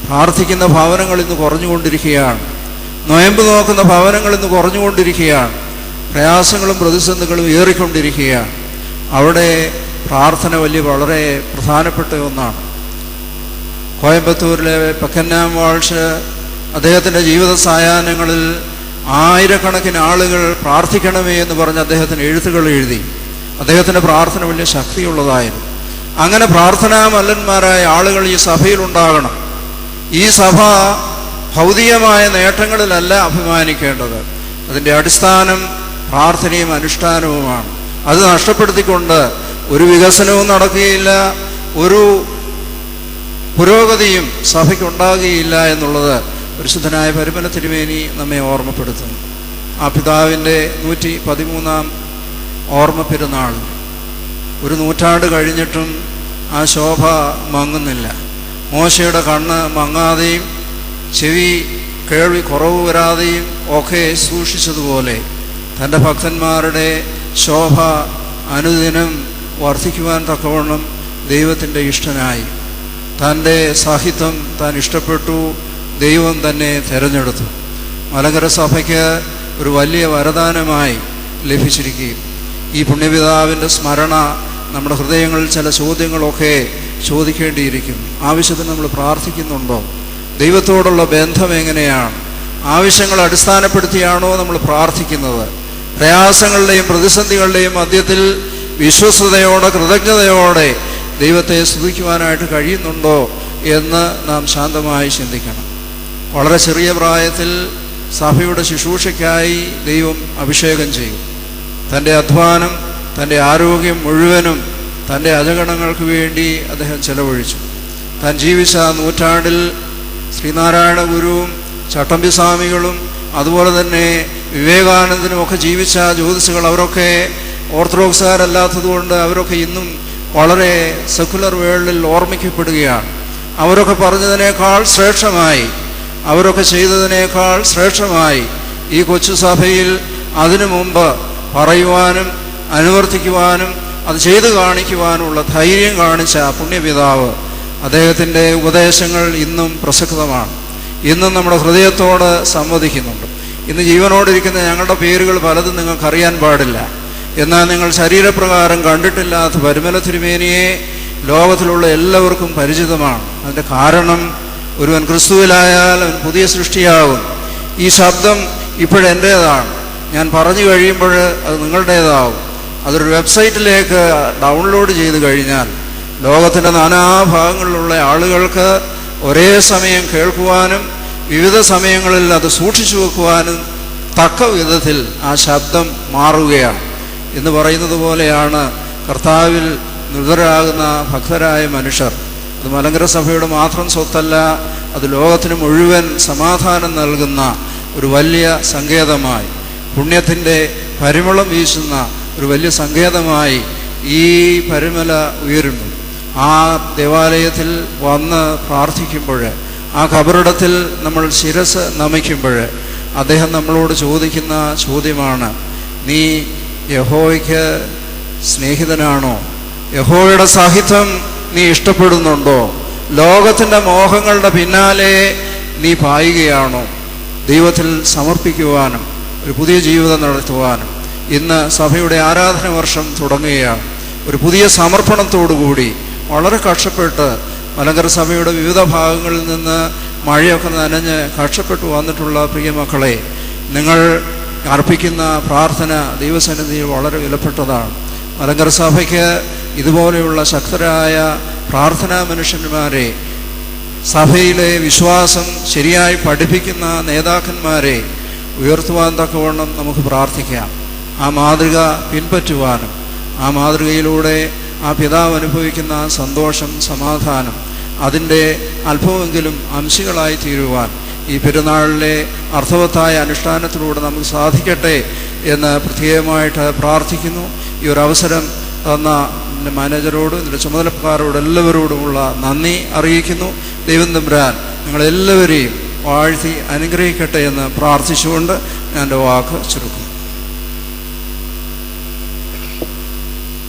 പ്രാർത്ഥിക്കുന്ന ഭവനങ്ങൾ ഇന്ന് കുറഞ്ഞുകൊണ്ടിരിക്കുകയാണ്. നൊയമ്പ് നോക്കുന്ന ഭവനങ്ങൾ ഇന്ന് കുറഞ്ഞുകൊണ്ടിരിക്കുകയാണ്. പ്രയാസങ്ങളും പ്രതിസന്ധികളും ഏറിക്കൊണ്ടിരിക്കുകയാണ്. അവിടെ പ്രാർത്ഥന വളരെ പ്രധാനപ്പെട്ട ഒന്നാണ്. കോയമ്പത്തൂരിലെ പക്കന്നാം വാൾഷ് അദ്ദേഹത്തിൻ്റെ ജീവിത സായാഹ്നങ്ങളിൽ ആയിരക്കണക്കിന് ആളുകൾ പ്രാർത്ഥിക്കണമേ എന്ന് പറഞ്ഞ് അദ്ദേഹത്തിന് എഴുത്തുകൾ എഴുതി. അദ്ദേഹത്തിൻ്റെ പ്രാർത്ഥന വലിയ ശക്തിയുള്ളതായിരുന്നു. അങ്ങനെ പ്രാർത്ഥനാമല്ലന്മാരായ ആളുകൾ ഈ സഭയിലുണ്ടാകണം. ഈ സഭ ഭൗതികമായ നേട്ടങ്ങളിലല്ല അഭിമാനിക്കേണ്ടത്. അതിൻ്റെ അടിസ്ഥാനം പ്രാർത്ഥനയും അനുഷ്ഠാനവുമാണ്. അത് നഷ്ടപ്പെടുത്തിക്കൊണ്ട് ഒരു വികസനവും നടക്കുകയില്ല, ഒരു പുരോഗതിയും സഭയ്ക്കുണ്ടാകുകയില്ല എന്നുള്ളത് പരിശുദ്ധനായ പരിമല തിരുമേനി നമ്മെ ഓർമ്മപ്പെടുത്തുന്നു. ആ പിതാവിൻ്റെ 113 ഓർമ്മ പെരുന്നാൾ ഒരു നൂറ്റാണ്ട് കഴിഞ്ഞിട്ടും ആ ശോഭ മങ്ങുന്നില്ല. മോശയുടെ കണ്ണ് മങ്ങാതെയും ചെവി കേൾവി കുറവ് വരാതെയും ഒക്കെ സൂക്ഷിച്ചതുപോലെ തൻ്റെ ഭക്തന്മാരുടെ ശോഭ അനുദിനം വർദ്ധിക്കുവാൻ തക്കവണ്ണം ദൈവത്തിൻ്റെ ഇഷ്ടനായി. തൻ്റെ സാഹിത്യം താൻ ഇഷ്ടപ്പെട്ടു, ദൈവം തന്നെ തിരഞ്ഞെടുത്തു. മലങ്കര സഭയ്ക്ക് ഒരു വലിയ വരദാനമായി ലഭിച്ചിരിക്കുകയും ഈ പുണ്യപിതാവിൻ്റെ സ്മരണ നമ്മുടെ ഹൃദയങ്ങളിൽ ചില ചോദ്യങ്ങളൊക്കെ ചോദിക്കേണ്ടിയിരിക്കുന്നു. ആവശ്യത്തിന് നമ്മൾ പ്രാർത്ഥിക്കുന്നുണ്ടോ? ദൈവത്തോടുള്ള ബന്ധം എങ്ങനെയാണ്? ആവശ്യങ്ങൾ അടിസ്ഥാനപ്പെടുത്തിയാണോ നമ്മൾ പ്രാർത്ഥിക്കുന്നത്? പ്രയാസങ്ങളുടെയും പ്രതിസന്ധികളുടെയും മധ്യത്തിൽ വിശ്വസ്തയോടെ കൃതജ്ഞതയോടെ ദൈവത്തെ സ്തുതിക്കുവാനായിട്ട് കഴിയുന്നുണ്ടോ എന്ന് നാം ശാന്തമായി ചിന്തിക്കണം. വളരെ ചെറിയ പ്രായത്തിൽ സഭയുടെ ശുശ്രൂഷയ്ക്കായി ദൈവം അഭിഷേകം ചെയ്യും. തൻ്റെ അധ്വാനം, തൻ്റെ ആരോഗ്യം മുഴുവനും തൻ്റെ അജഗണങ്ങൾക്ക് വേണ്ടി അദ്ദേഹം ചെലവഴിച്ചു. താൻ ജീവിച്ച നൂറ്റാണ്ടിൽ ശ്രീനാരായണ ഗുരുവും ചട്ടമ്പിസ്വാമികളും അതുപോലെ തന്നെ വിവേകാനന്ദനും ഒക്കെ ജീവിച്ച ജ്യോതിഷുകൾ അവരൊക്കെ ഓർത്തഡോക്സുകാരല്ലാത്തതുകൊണ്ട് അവരൊക്കെ ഇന്നും വളരെ സെക്കുലർ വേൾഡിൽ ഓർമ്മിക്കപ്പെടുകയാണ്. അവരൊക്കെ പറഞ്ഞതിനേക്കാൾ ശ്രേഷ്ഠമായി, അവരൊക്കെ ചെയ്തതിനേക്കാൾ ശ്രേഷ്ഠമായി ഈ കൊച്ചു സഭയിൽ അതിനു മുമ്പ് പറയുവാനും അനുവർത്തിക്കുവാനും അത് ചെയ്തു കാണിക്കുവാനുള്ള ധൈര്യം കാണിച്ച പുണ്യപിതാവ്, അദ്ദേഹത്തിൻ്റെ ഉപദേശങ്ങൾ ഇന്നും പ്രസക്തമാണ്. ഇന്നും നമ്മുടെ ഹൃദയത്തോട് സംവദിക്കുന്നുണ്ട്. ഇന്ന് ജീവനോടിരിക്കുന്ന ഞങ്ങളുടെ പേരുകൾ പലതും നിങ്ങൾക്കറിയാൻ പാടില്ല. എന്നാൽ നിങ്ങൾ ശരീരപ്രകാരം കണ്ടിട്ടില്ലാത്ത പരിമല തിരുമേനിയെ ലോകത്തിലുള്ള എല്ലാവർക്കും പരിചിതമാണ്. അതിൻ്റെ കാരണം ഒരുവൻ ക്രിസ്തുവിലായാൽ അവൻ പുതിയ സൃഷ്ടിയാകും. ഈ ശബ്ദം ഇപ്പോഴെൻ്റേതാണ്, ഞാൻ പറഞ്ഞു കഴിയുമ്പോൾ അത് നിങ്ങളുടേതാവും. അതൊരു വെബ്സൈറ്റിലേക്ക് ഡൗൺലോഡ് ചെയ്ത് കഴിഞ്ഞാൽ ലോകത്തിൻ്റെ നാനാഭാഗങ്ങളിലുള്ള ആളുകൾക്ക് ഒരേ സമയം കേൾക്കുവാനും വിവിധ സമയങ്ങളിൽ അത് സൂക്ഷിച്ചു വെക്കുവാനും തക്ക വിധത്തിൽ ആ ശബ്ദം മാറുകയാണ്. എന്ന് പറയുന്നത് പോലെയാണ് കർത്താവിൽ നിർഭരാകുന്ന ഭക്തരായ മനുഷ്യർ. അത് മലങ്കര സഭയുടെ മാത്രം സ്വത്തല്ല, അത് ലോകത്തിന് മുഴുവൻ സമാധാനം നൽകുന്ന ഒരു വലിയ സങ്കേതമായി പുണ്യത്തിൻ്റെ പരിമളം വീശുന്ന ഒരു വലിയ സങ്കേതമായി ഈ പരുമല ഉയരുന്നു. ആ ദേവാലയത്തിൽ വന്ന് പ്രാർത്ഥിക്കുമ്പോൾ, ആ ഖബറിടത്തിൽ നമ്മൾ ശിരസ് നമിക്കുമ്പോൾ അദ്ദേഹം നമ്മളോട് ചോദിക്കുന്ന ചോദ്യമാണ്, നീ യഹോവയ്ക്ക് സ്നേഹിതനാണോ? യഹോവയുടെ സാഹിത്യം നീ ഇഷ്ടപ്പെടുന്നുണ്ടോ? ലോകത്തിൻ്റെ മോഹങ്ങളുടെ പിന്നാലെ നീ പായുകയാണോ? ദൈവത്തിൽ സമർപ്പിക്കുവാനും ഒരു പുതിയ ജീവിതം നടത്തുവാനും ഇന്ന് സഭയുടെ ആരാധന വർഷം തുടങ്ങുകയാണ്. ഒരു പുതിയ സമർപ്പണത്തോടുകൂടി വളരെ കഷ്ടപ്പെട്ട് മലങ്കര സഭയുടെ വിവിധ ഭാഗങ്ങളിൽ നിന്ന് മഴയൊക്കെ നനഞ്ഞ് കഷ്ടപ്പെട്ടു വന്നിട്ടുള്ള പ്രിയമക്കളെ, നിങ്ങൾ അർപ്പിക്കുന്ന പ്രാർത്ഥന ദൈവസന്നിധിയിൽ വളരെ വിലപ്പെട്ടതാണ്. മലങ്കര സഭയ്ക്ക് ഇതുപോലെയുള്ള ശക്തരായ പ്രാർത്ഥനാ മനുഷ്യന്മാരെ, സഭയിലെ വിശ്വാസം ശരിയായി പഠിപ്പിക്കുന്ന നേതാക്കന്മാരെ ഉയർത്തുവാൻ തക്കവണ്ണം നമുക്ക് പ്രാർത്ഥിക്കാം. ആ മാതൃക പിൻപറ്റുവാനും ആ മാതൃകയിലൂടെ ആ പിതാവ് അനുഭവിക്കുന്ന സന്തോഷം, സമാധാനം, അതിൻ്റെ അല്പമെങ്കിലും അംശികളായി തീരുവാൻ ഈ പെരുന്നാളിലെ അർത്ഥവത്തായ അനുഷ്ഠാനത്തിലൂടെ നമുക്ക് സാധിക്കട്ടെ എന്ന് പ്രത്യേകമായിട്ട് പ്രാർത്ഥിക്കുന്നു. ഈ ഒരു അവസരം തന്ന എൻ്റെ മാനേജരോടും ഇതിൻ്റെ ചുമതലക്കാരോടും എല്ലാവരോടുമുള്ള നന്ദി അറിയിക്കുന്നു. ദൈവം തമ്പുരാൻ നിങ്ങളെല്ലാവരെയും വാഴ്ത്തി അനുഗ്രഹിക്കട്ടെ എന്ന് പ്രാർത്ഥിച്ചുകൊണ്ട് ഞാൻ എൻ്റെ വാക്ക് ചുരുക്കുന്നു.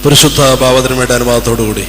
പരിശുദ്ധ ഭാവത്തിനുവേണ്ട അനുവാദത്തോടുകൂടി